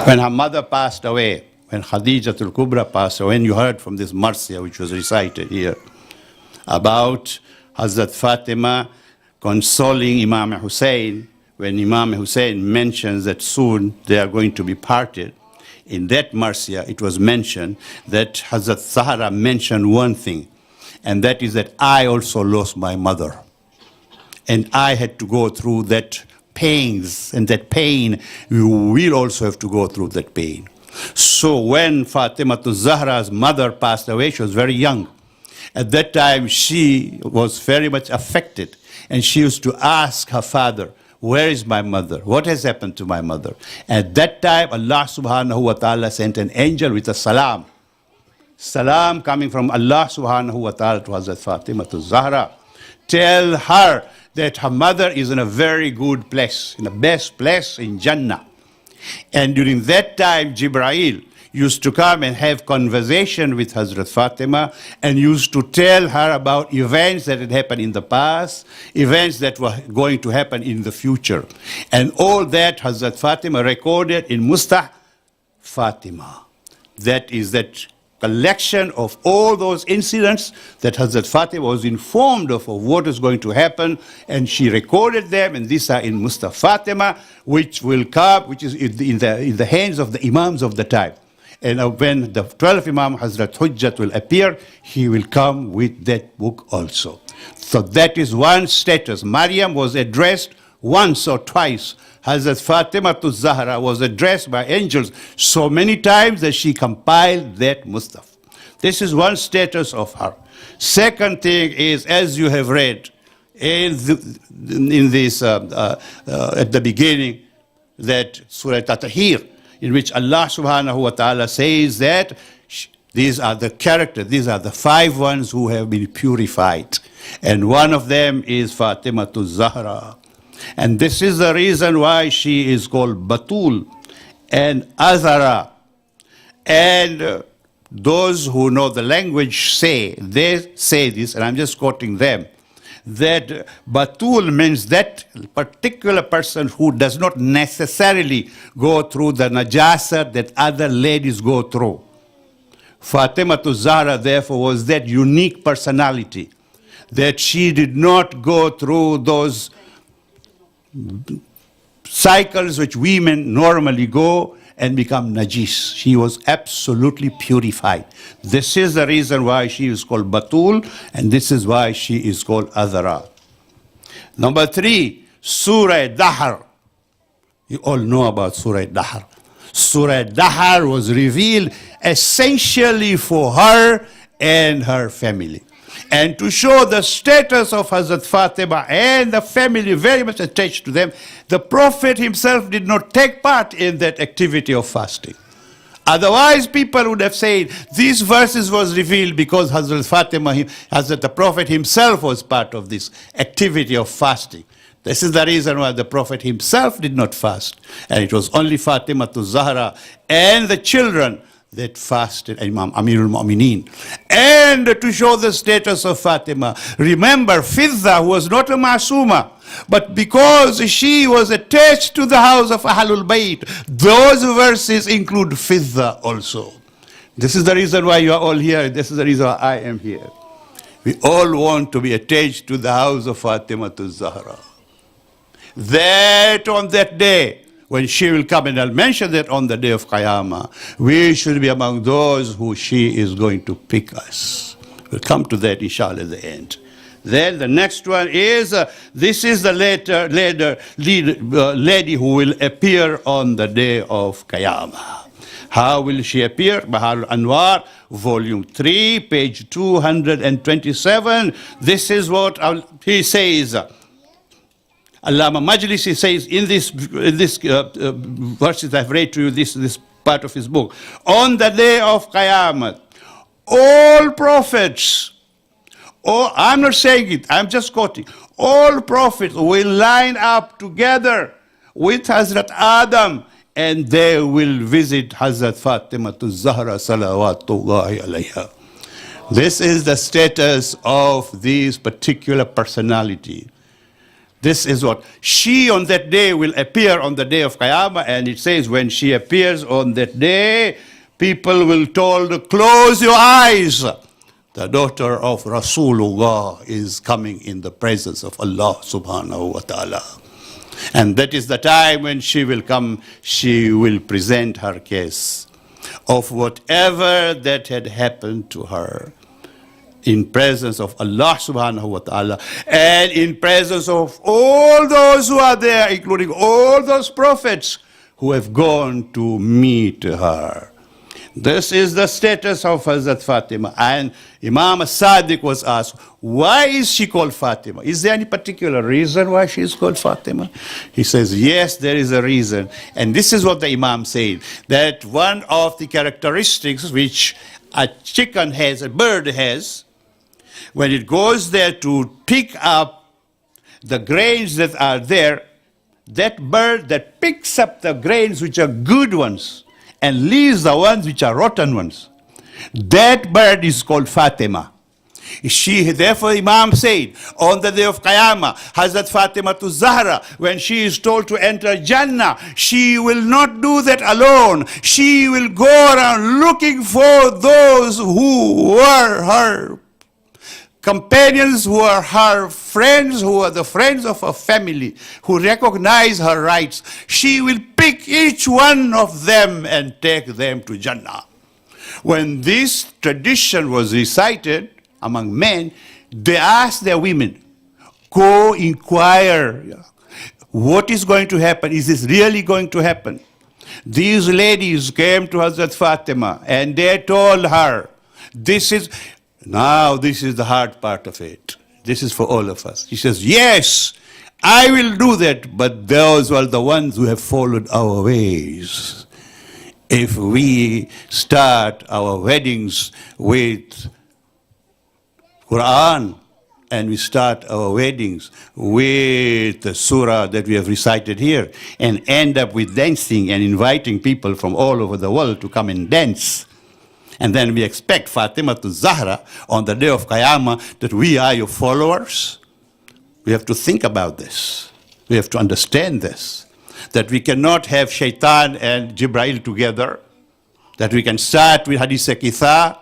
When her mother passed away, when Khadijatul Kubra passed away, when you heard from this Marsiya which was recited here, about Hazrat Fatima consoling Imam Hussein, when Imam Hussein mentions that soon they are going to be parted, in that Marsiya, it was mentioned that Hazrat Zahra mentioned one thing, and that is that I also lost my mother. And I had to go through that pains, and that pain, you will also have to go through that pain. So when Fatima Zahra's mother passed away, she was very young. At that time, she was very much affected. And she used to ask her father, where is my mother? What has happened to my mother? At that time, Allah subhanahu wa ta'ala sent an angel with a salam. Salam coming from Allah subhanahu wa ta'ala to Hazrat Fatima Zahra. Tell her that her mother is in a very good place, in the best place in Jannah. And during that time, Jibreel used to come and have conversation with Hazrat Fatima and used to tell her about events that had happened in the past, events that were going to happen in the future. And all that Hazrat Fatima recorded in Mustah Fatima. That is that collection of all those incidents that Hazrat Fatima was informed of what is going to happen, and she recorded them, and these are in Mustah Fatima, which will come, which is in the hands of the Imams of the time. And when the 12th Imam, Hazrat Hujjat, will appear, he will come with that book also. So that is one status. Maryam was addressed once or twice. Hazrat Fatima Zahra was addressed by angels so many times that she compiled that Mustaf. This is one status of her. Second thing is, as you have read in this at the beginning, that Surah At-Tahir, in which Allah subhanahu wa ta'ala says that these are the characters, these are the 5 ones who have been purified. And one of them is Fatima Zahra. And this is the reason why she is called Batul and Azara. And those who know the language they say this, and I'm just quoting them, that Batul means that particular person who does not necessarily go through the najasa that other ladies go through. Fatima Zahra, therefore, was that unique personality, that she did not go through those cycles which women normally go and become najis. She was absolutely purified. This is the reason why she is called Batul, and this is why she is called Azara. Number 3, Surah Dahr. You all know about Surah Dahr. Surah Dahr was revealed essentially for her and her family. And to show the status of Hazrat Fatima and the family very much attached to them, the Prophet himself did not take part in that activity of fasting. Otherwise, people would have said these verses was revealed because Hazrat Fatima, Hazrat the Prophet himself was part of this activity of fasting. This is the reason why the Prophet himself did not fast. And it was only Fatima Zahra and the children that fasted, Imam Amirul Mu'mineen. And to show the status of Fatima, remember Fidda, who was not a Masuma, but because she was attached to the house of Ahlul Bayt, those verses include Fidda also. This is the reason why you are all here. This is the reason why I am here. We all want to be attached to the house of Fatima Zahra. That on that day, when she will come, and I'll mention that on the day of Qiyamah, we should be among those who she is going to pick us. We'll come to that, inshallah, at the end. Then the next one is, this is the lady who will appear on the day of Qiyamah. How will she appear? Bahar Anwar, volume 3, page 227. This is what he says. Allama Majlisi says in this verses I've read to you, this part of his book, on the day of Qiyamah, all prophets, I'm not saying it, I'm just quoting, all prophets will line up together with Hazrat Adam, and they will visit Hazrat Fatima Zahra salawatullahi alayha. This is the status of this particular personality. This is what she on that day will appear on the day of Qiyamah, and it says when she appears on that day, people will told, close your eyes. The daughter of Rasulullah is coming in the presence of Allah subhanahu wa ta'ala. And that is the time when she will come, she will present her case of whatever that had happened to her, in presence of Allah subhanahu wa ta'ala, and in presence of all those who are there, including all those prophets who have gone to meet her. This is the status of Hazrat Fatima. And Imam Sadiq was asked, why is she called Fatima? Is there any particular reason why she is called Fatima? He says, yes, there is a reason. And this is what the Imam said, that one of the characteristics which a chicken has, a bird has, when it goes there to pick up the grains that are there, that bird that picks up the grains which are good ones and leaves the ones which are rotten ones, that bird is called Fatima. Therefore, Imam said, on the day of Qiyamah, Hazrat Fatima to Zahra, when she is told to enter Jannah, she will not do that alone. She will go around looking for those who were her companions, who are her friends, who are the friends of her family, who recognize her rights. She will pick each one of them and take them to Jannah. When this tradition was recited among men, they asked their women, go inquire, what is going to happen? Is this really going to happen? These ladies came to Hazrat Fatima and they told her, this is the hard part of it. This is for all of us. She says, yes, I will do that, but those were the ones who have followed our ways. If we start our weddings with Quran and we start our weddings with the surah that we have recited here and end up with dancing and inviting people from all over the world to come and dance, and then we expect Fatima to Zahra on the day of Qiyamah that we are your followers, we have to think about this. We have to understand this, that we cannot have Shaitan and Jibreel together, that we can start with Hadith Kitha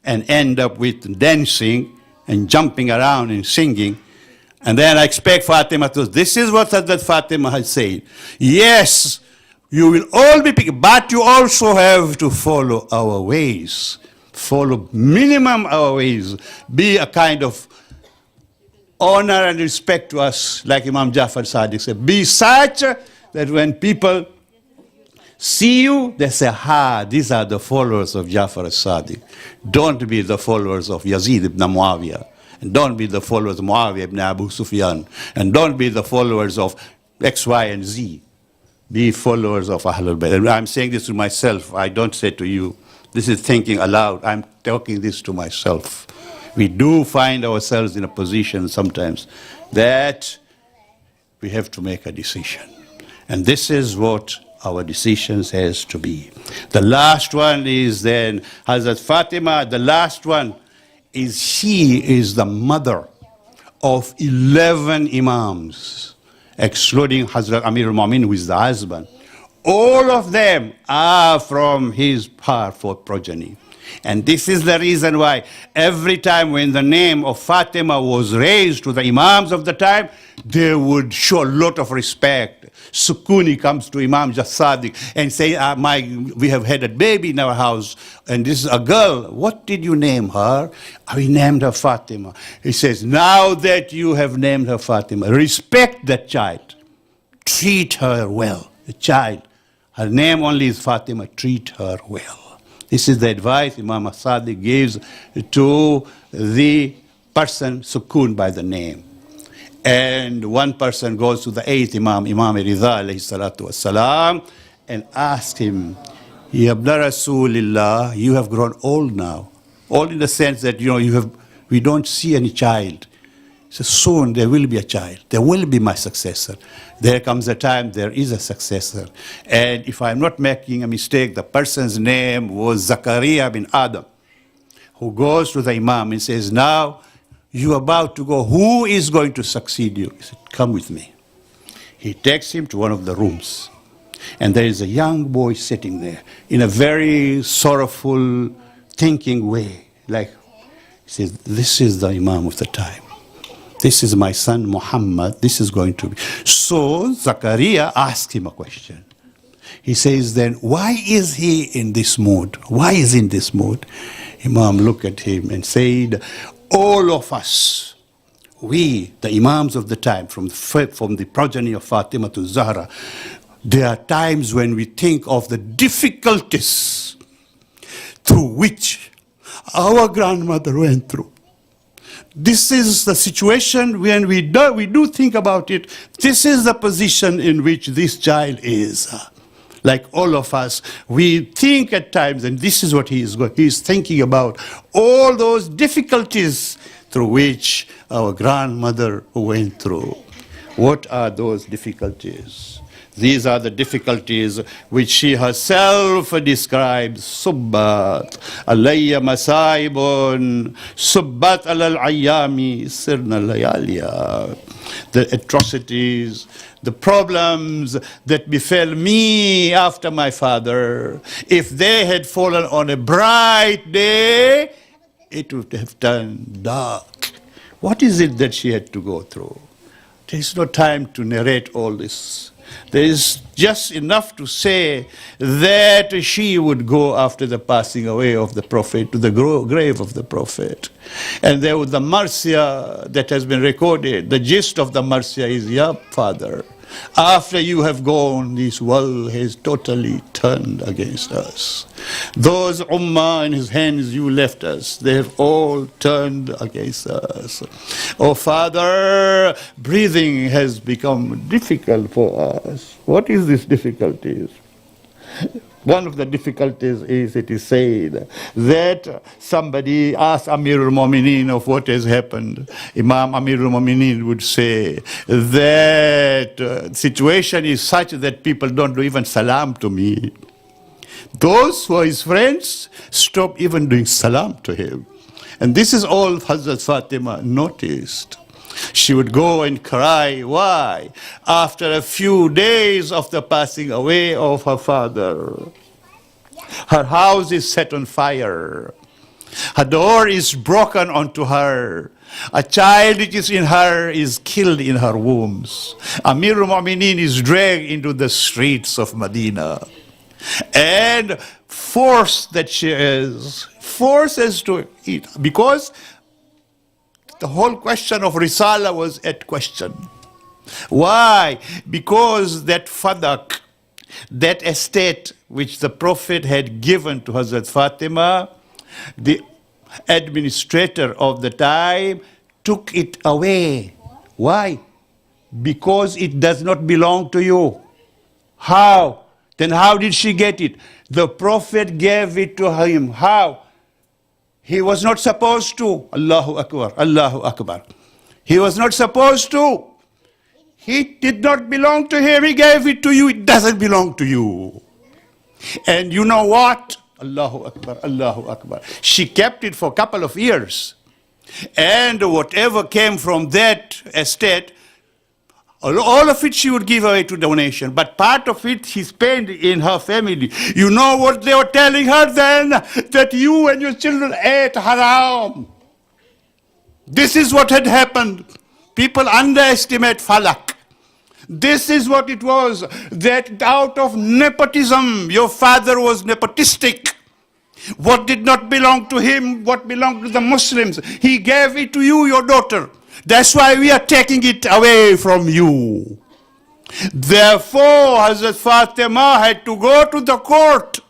and end up with dancing and jumping around and singing. And then I expect Fatima to, this is what Hazrat Fatima has said. Yes, you will all be picked, but you also have to follow our ways. Follow minimum our ways. Be a kind of honor and respect to us, like Imam Jafar Sadiq said. Be such that when people see you, they say, these are the followers of Jafar Sadiq. Don't be the followers of Yazid ibn Muawiyah. And don't be the followers of Muawiyah ibn Abu Sufyan. And don't be the followers of X, Y, and Z. Be followers of Ahlul Bayt. And I'm saying this to myself. I don't say to you. This is thinking aloud. I'm talking this to myself. We do find ourselves in a position sometimes that we have to make a decision. And this is what our decisions has to be. The last one is then Hazrat Fatima. The last one is she is the mother of 11 Imams, excluding Hazrat Amir al-Mu'min, who is the husband. All of them are from his powerful progeny. And this is the reason why every time when the name of Fatima was raised to the Imams of the time, they would show a lot of respect. Sukuni comes to Imam Sadiq and say, we have had a baby in our house, and this is a girl. What did you name her? We named her Fatima. He says, now that you have named her Fatima, respect that child. Treat her well. The child, her name only is Fatima. Treat her well. This is the advice Imam Sadiq gives to the person Sukun by the name. And one person goes to the eighth Imam, Imam Ridha alayhi salatu wassalam, and asks him, Ya Ibn Rasulillah, you have grown old now. Old in the sense that, we don't see any child. He says, soon there will be a child. There will be my successor. There comes a time there is a successor. And if I'm not making a mistake, the person's name was Zakaria bin Adam, who goes to the Imam and says, now, you're about to go. Who is going to succeed you? He said, come with me. He takes him to one of the rooms. And there is a young boy sitting there in a very sorrowful, thinking way. Like, he says, this is the Imam of the time. This is my son Muhammad. This is going to be. So Zakaria asked him a question. He says then, why is he in this mood? Why is he in this mood? Imam looked at him and said, all of us, we, the Imams of the time, from the progeny of Fatima to Zahra, There are times when we think of the difficulties through which our grandmother went through. This is the situation when we do think about it. This is the position in which this child is. Like all of us, we think at times, and this is what he is thinking about, all those difficulties through which our grandmother went through. What are those difficulties? These are the difficulties which she herself describes. Subbat alayya masaibun, subbat alal ayyami sirna layaliya. The atrocities, the problems that befell me after my father, if they had fallen on a bright day, it would have turned dark. What is it that she had to go through? There is no time to narrate all this. There is just enough to say that she would go after the passing away of the Prophet to the grave of the Prophet. And there was the Marcia that has been recorded. The gist of the Marcia is, "Ya father, after you have gone, this world has totally turned against us. Those ummah in his hands you left us, they have all turned against us. Oh Father, breathing has become difficult for us." What is this difficulties? One of the difficulties is, it is said, that somebody asked Amirul Mu'mineen of what has happened. Imam Amirul Mu'mineen would say that situation is such that people don't do even salam to me. Those who are his friends stop even doing salam to him. And this is all Hazrat Fatima noticed. She would go and cry. Why? After a few days of the passing away of her father, her house is set on fire. Her door is broken onto her. A child which is in her is killed in her wombs. Amirul Mu'mineen is dragged into the streets of Medina. And forced to eat. Because the whole question of Risala was at question. Why? Because that fadak, that estate which the Prophet had given to Hazrat Fatima, the administrator of the time took it away. Why? Because it does not belong to you. How? Then how did she get it? The Prophet gave it to him. How? He was not supposed to. Allahu Akbar, Allahu Akbar. He was not supposed to. He did not belong to him. He gave it to you. It doesn't belong to you. And you know what? Allahu Akbar, Allahu Akbar. She kept it for a couple of years. And whatever came from that estate, all of it she would give away to donation, but part of it she spent in her family. You know what they were telling her then? That you and your children ate haram. This is what had happened. People underestimate falak. This is what it was, that out of nepotism, your father was nepotistic. What did not belong to him, what belonged to the Muslims, he gave it to you, your daughter. That's why we are taking it away from you. Therefore, Hazrat Fatima had to go to the court.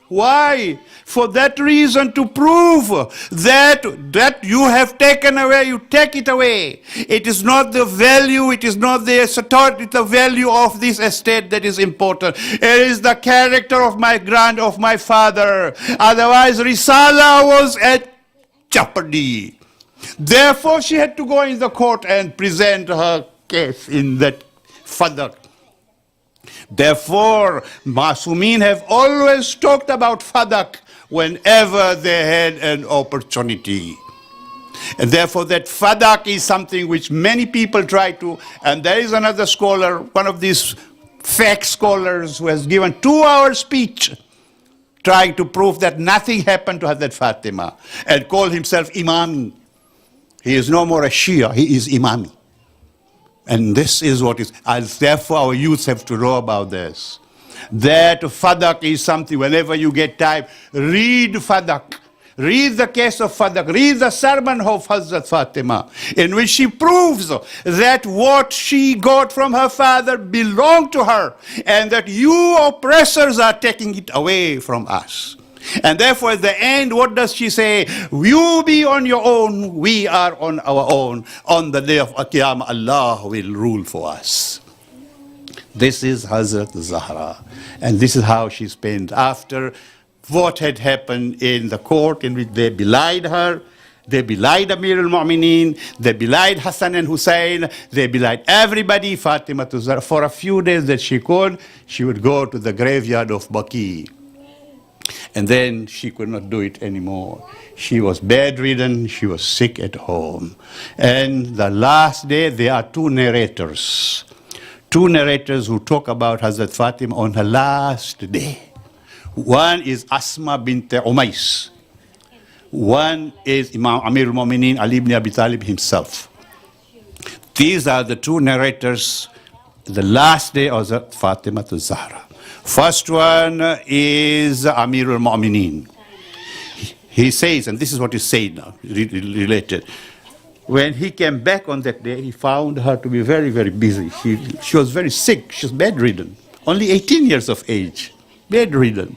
Why? For that reason, to prove that you have taken away, you take it away. It is not the value, it is not the value of this estate that is important. It is the character of my father. Otherwise, Risala was at jeopardy. Therefore, she had to go in the court and present her case in that fadak. Therefore, Masumeen have always talked about fadak whenever they had an opportunity. And therefore, that fadak is something which many people try to, and there is another scholar, one of these fake scholars who has given 2-hour speech trying to prove that nothing happened to Hazrat Fatima and called himself Imami. He is no more a Shia, he is Imami. And this is what is, therefore our youth have to know about this. That fadak is something, whenever you get time, read fadak. read the case of Fadak, read the sermon of Hazrat Fatima, in which she proves that what she got from her father belonged to her, and that you oppressors are taking it away from us. And therefore, at the end, what does she say? You be on your own, we are on our own. On the day of Qiyamah, Allah will rule for us. This is Hazrat Zahra. And this is how she spent after what had happened in the court in which they belied her. They belied Amir al-Mu'mineen, they belied Hassan and Hussein, they belied everybody, Fatima to Zahra. For a few days that she would go to the graveyard of Baqi. And then she could not do it anymore. She was bedridden, she was sick at home. And the last day, there are two narrators who talk about Hazrat Fatima on her last day. One is Asma bint Umais. One is Imam Amir al-Mu'mineen Ali ibn Abi Talib himself. These are the two narrators, the last day of Fatima to Zahra. First one is Amir al-Mu'mineen. He says, and this is what he said now, related. When he came back on that day, he found her to be very, very busy. She was very sick. She was bedridden. Only 18 years of age, bedridden.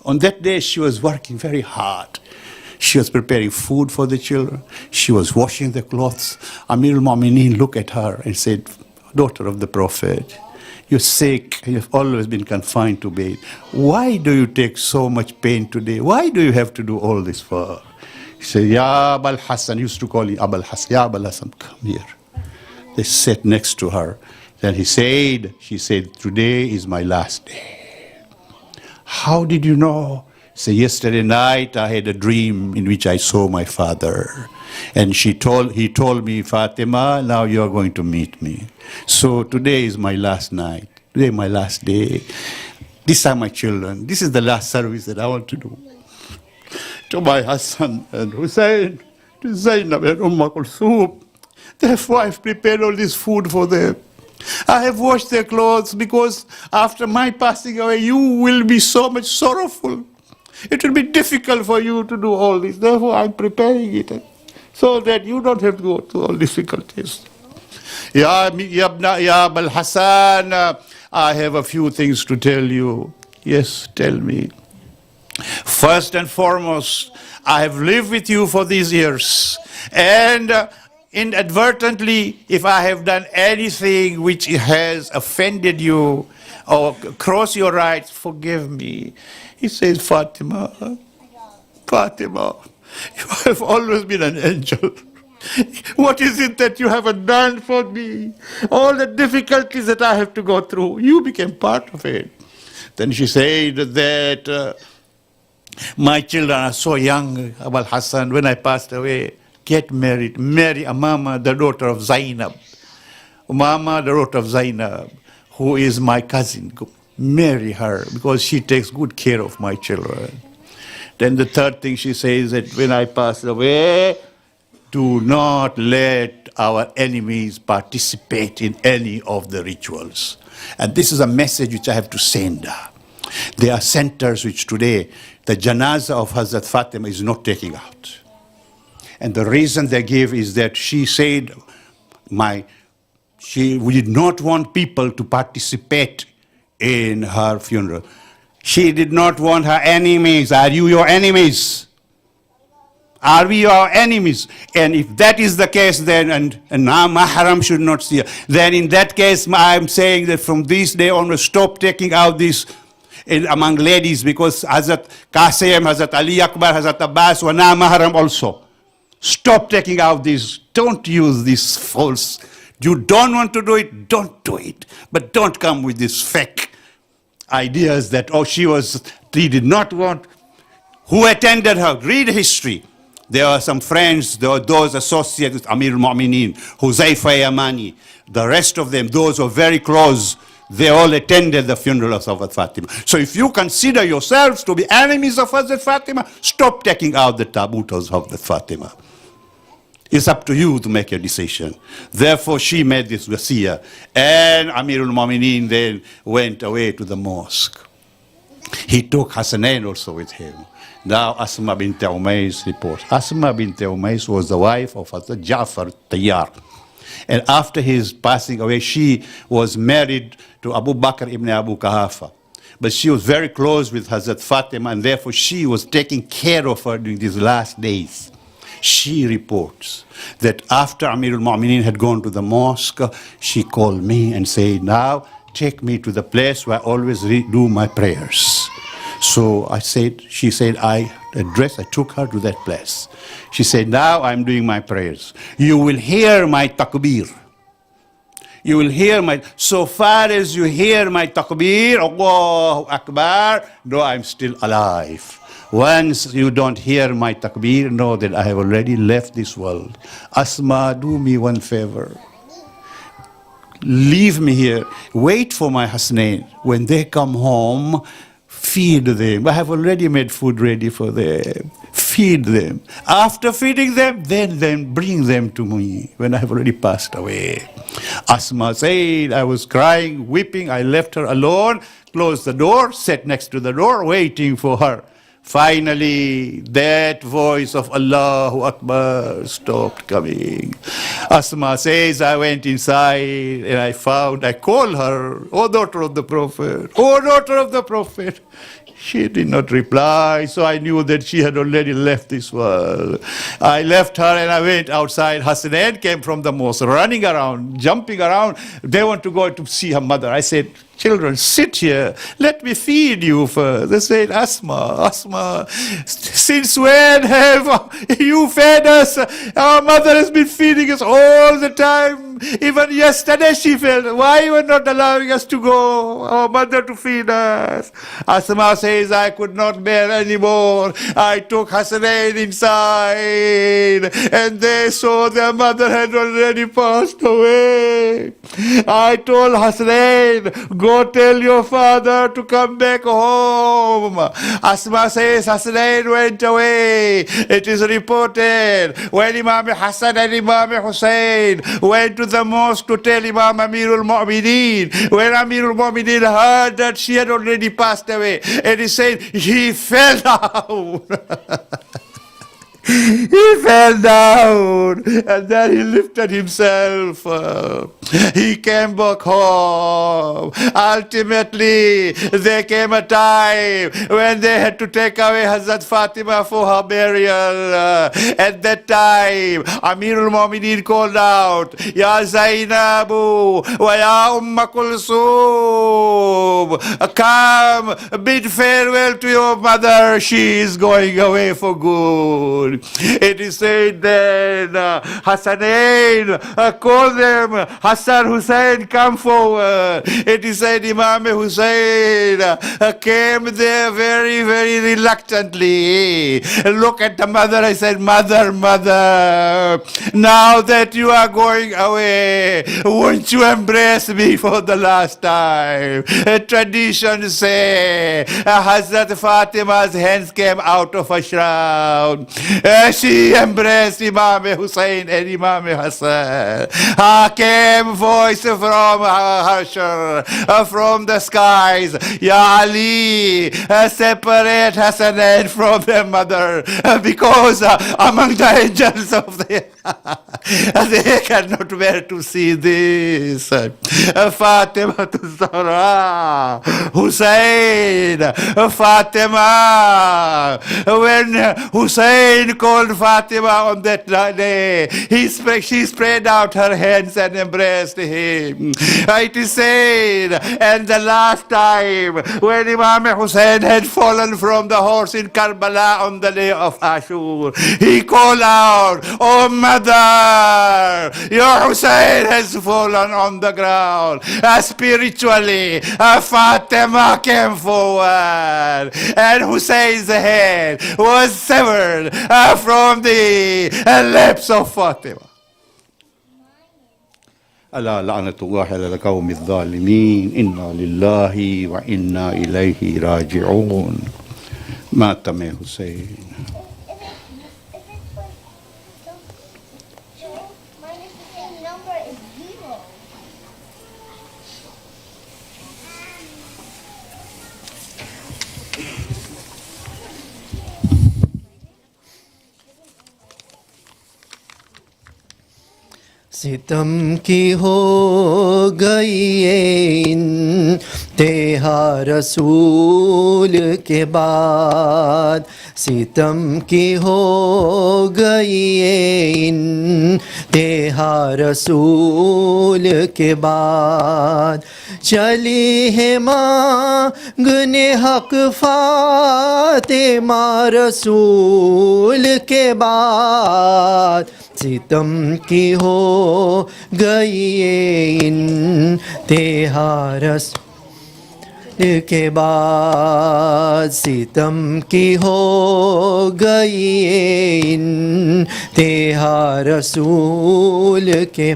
On that day, she was working very hard. She was preparing food for the children. She was washing the clothes. Amir al-Mu'mineen looked at her and said, daughter of the Prophet, you're sick, you've always been confined to bed. Why do you take so much pain today? Why do you have to do all this for? He said, Ya Abul Hassan, used to call him Abul Hassan. Ya Abul Hassan, come here. They sat next to her. Then she said, today is my last day. How did you know? He said, yesterday night I had a dream in which I saw my father. And he told me, Fatima, now you are going to meet me. So today is my last night. Today my last day. These are my children. This is the last service that I want to do. To my Hassan and Hussein, to Zainab and Kulthum. Therefore I've prepared all this food for them. I have washed their clothes because after my passing away, you will be so much sorrowful. It will be difficult for you to do all this. Therefore I'm preparing it, so that you don't have to go through all difficulties. Ya Abul Hassan, I have a few things to tell you. Yes, tell me. First and foremost, I have lived with you for these years. And inadvertently, if I have done anything which has offended you or crossed your rights, forgive me. He says, Fatima, you have always been an angel. What is it that you haven't done for me? All the difficulties that I have to go through, you became part of it. Then she said that my children are so young, Abul Hassan, when I passed away, get married, marry Umama, the daughter of Zainab. Umama, the daughter of Zainab, who is my cousin. Marry her because she takes good care of my children. Then the third thing she says that when I pass away, do not let our enemies participate in any of the rituals. And this is a message which I have to send. There are centers which today, the janazah of Hazrat Fatima is not taking out. And the reason they give is that she said, we did not want people to participate in her funeral. She did not want her enemies. Are you your enemies? Are we your enemies? And if that is the case, then, and now Mahram should not see her, then in that case, I'm saying that from this day on, stop taking out this among ladies, because Hazrat Qasim, Hazrat Ali Akbar, Hazrat Abbas were now Mahram also. Stop taking out this. Don't use this false. You don't want to do it, don't do it. But don't come with this fake ideas that, he did not want. Who attended her? Read history. There are some friends, there are those associated with Amir al-Mu'mineen, Huzaifa Yamani, the rest of them, those who are very close, they all attended the funeral of Hazrat Fatima. So if you consider yourselves to be enemies of Hazrat Fatima, stop taking out the tabut of Hazrat Fatima. It's up to you to make your decision. Therefore, she made this wasiyah. And Amir al-Mu'mineen then went away to the mosque. He took Hassanain also with him. Now Asma bint Umays reports. Asma bint Umays was the wife of Hazrat Ja'far Tayyar. And after his passing away, she was married to Abu Bakr ibn Abu Qahafa. But she was very close with Hazrat Fatima, and therefore she was taking care of her during these last days. She reports that after Amirul Mu'mineen had gone to the mosque, she called me and said, now take me to the place where I always do my prayers. So she said, I took her to that place. She said, now I'm doing my prayers. You will hear my takbir. You will hear so far as you hear my takbir, Allahu Akbar, know I'm still alive. Once you don't hear my takbir, know that I have already left this world. Asma, do me one favor. Leave me here. Wait for my Hasnain. When they come home, feed them. I have already made food ready for them. Feed them. After feeding them, then bring them to me when I have already passed away. Asma said, I was crying, weeping. I left her alone, closed the door, sat next to the door, waiting for her. Finally, that voice of Allahu Akbar stopped coming. Asma says, I went inside and I called her, oh daughter of the Prophet, oh daughter of the Prophet. She did not reply, so I knew that she had already left this world. I left her and I went outside. Hasnain came from the mosque, running around, jumping around. They want to go to see her mother. I said, children, sit here. Let me feed you first. They said, Asma, since when have you fed us? Our mother has been feeding us all the time. Even yesterday she fed. Why you are not allowing us to go, our mother to feed us? Asma says, I could not bear anymore. I took Hasnain inside and they saw their mother had already passed away. I told Hasnain, go tell your father to come back home. Asma says, Hasnain went away. It is reported when Imam Hassan and Imam Hussein went to the mosque to tell Imam Amirul Mu'mineen, when Amirul Mu'mineen heard that she had already passed away, and he said, he fell down. He fell down and then he lifted himself up. He came back home. Ultimately, there came a time when they had to take away Hazrat Fatima for her burial. At that time, Amirul Mu'mineen called out, Ya Zainabu wa ya Kulsum, come, bid farewell to your mother. She is going away for good. It is said then, Hasanain, call them, Hassan Hussein, come forward. It is said Imam Hussein came there very, very reluctantly. Look at the mother. I said, mother, now that you are going away, won't you embrace me for the last time? Tradition say Hazrat Fatima's hands came out of a shroud. She embraced Imam Hussein and Imam Hassan. Came voice from Hashar, from the skies, Ya Ali, separate Hasanain from their mother, because among the angels of the they cannot bear to see this. Fatima to Zahra, Hussein, Fatima. When Hussein called Fatima on that day, she spread out her hands and embraced him. It is said, and the last time when Imam Hussein had fallen from the horse in Karbala on the day of Ashur, he called out, oh mother, your Hussein has fallen on the ground. Spiritually, Fatima came forward and Hussein's head was severed from the lips of Fatima. ألا لعنة الله على القوم الظالمين إنا لله وإنا إليه راجعون. ماتم حسين. ستم کی ہو گئی انتہا رسول کے بعد، ستم کی ہو گئی انتہا رسول کے بعد، چلی ہے مانگنے حق فاطمہ رسول کے بعد، ستم کی ہو گئی انتہا رسول کے بعد، ستم کی ہو گئی انتہا رسول کے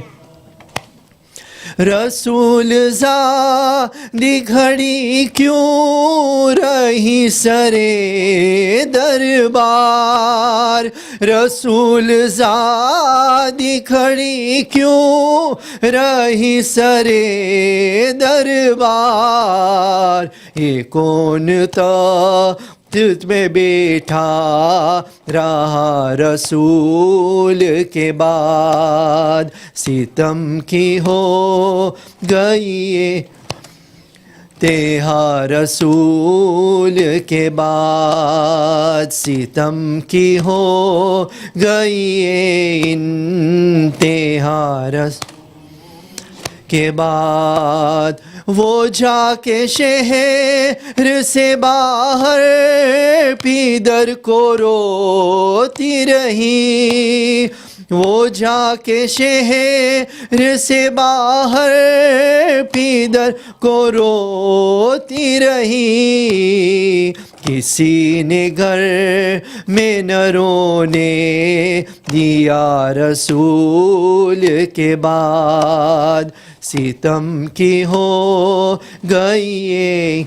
رسول زادی گھڑی کیوں رہی سرے دربار، رسول زادی کھڑی کیوں رہی سرے دربار، یہ کون تخت میں بیٹھا رہا رسول کے بعد، ستم کی ہو گئی انتہا رسول کے بعد، ستم کی ہو گئی انتہا رسول کے بعد، وہ جا کے شہر سے باہر پیدر کو روتی رہی، وہ جا کے شہر سے باہر پیدر کو روتی رہی، کسی نے گھر میں نہ رونے دیا رسول کے بعد، ستم کی ہو گئی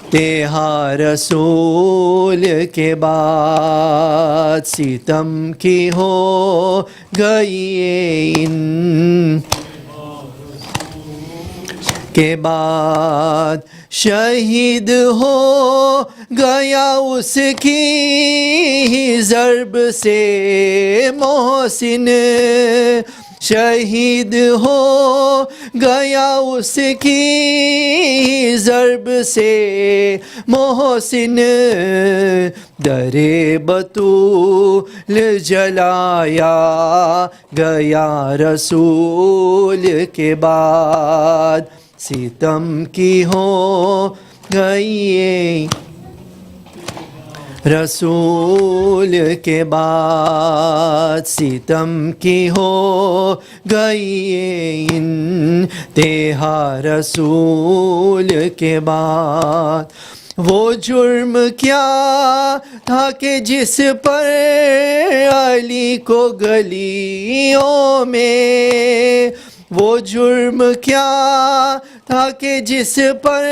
انتہا رسول کے بعد، ستم کی ہو گئی کے بعد، شہید ہو گیا اس کی ہی ضرب سے محسن، شہید ہو گیا اس کی ضرب سے محسن، در بطول جلایا گیا رسول کے بعد، ستم کی ہو گئی رسول کے بعد، ستم کی ہو گئی انتہا رسول کے بعد، وہ جرم کیا تھا کہ جس پر علی کو گلیوں میں، وہ جرم کیا تھا کہ جس پر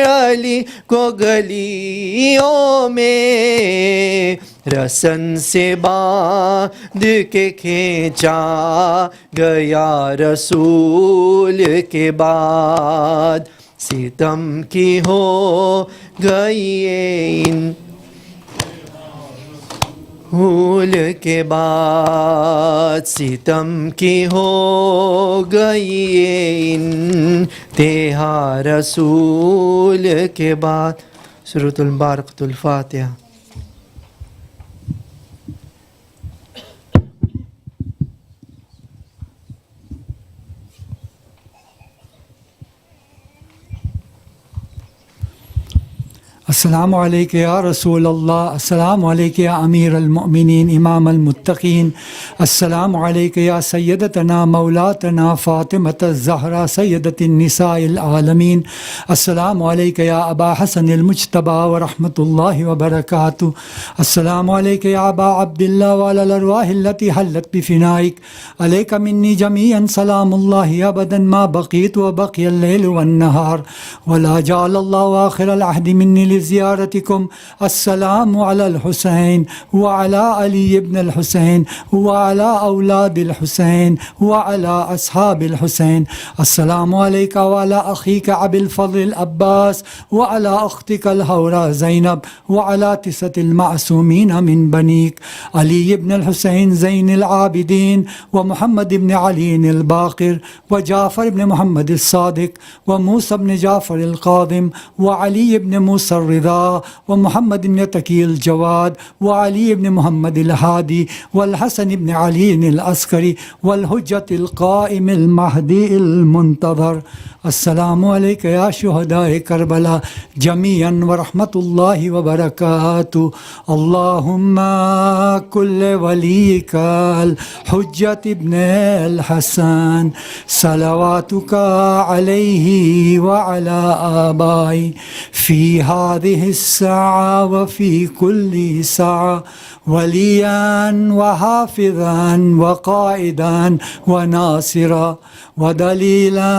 علی کو گلیوں میں رسن سے باندھ کے کھینچا گیا رسول کے بعد، ستم کی ہو گئی رسول کے بعد، ستم کی ہو گئی انتہا رسول کے بعد۔ سورۃ المبارکۃ الفاتحہ۔ السلام علیکہ یا رسول اللہ، السلام علیکہ یا امیر المؤمنین امام المتقین، السلام علیکہ یا سیدتنا مولاتنا فاطمۃ الزہرا سیدۃ النساء العالمین، السلام علیکہ یا ابا حسن المجتبی ورحمۃ اللہ وبرکاتہ، السلام علیکہ یا ابا عبداللہ وعلی الارواح التی حلت بفنائک، علیک منی جمیعا سلام اللہ ابدا ما بقیت وبقی اللیل والنہار، ولا جعل اللہ آخر العہد منی بزيارتكم. السلام على الحسين وعلى علي بن الحسين وعلى أولاد الحسين وعلى أصحاب الحسين. السلام عليك وعلى أخيك أبي الفضل العباس وعلى أختك الهوراء زينب وعلى 9 المعصومين من بنيك علي بن الحسين زين العابدين ومحمد بن علي الباقر وجعفر بن محمد الصادق وموسى بن جعفر القاضم وعلي بن موسى الرضا ومحمد بن تقي الجواد وعلي بن محمد الهادي والحسن بن علي العسكري والحجة القائم المهدي المنتظر. السلام عليك يا شهداء كربلاء جميعا ورحمة الله وبركاته. اللهم كل وليك الحجة ابن الحسن صلواتك عليه وعلى آبائه في هذه الساعة وفي كل ساعة وليا وحافظا وقائدا وناصرا ودليلا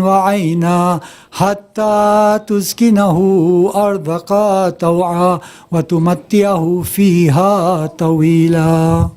وعينا حتى تسكنه أرضك طوعا وتمتعه فيها طويلا.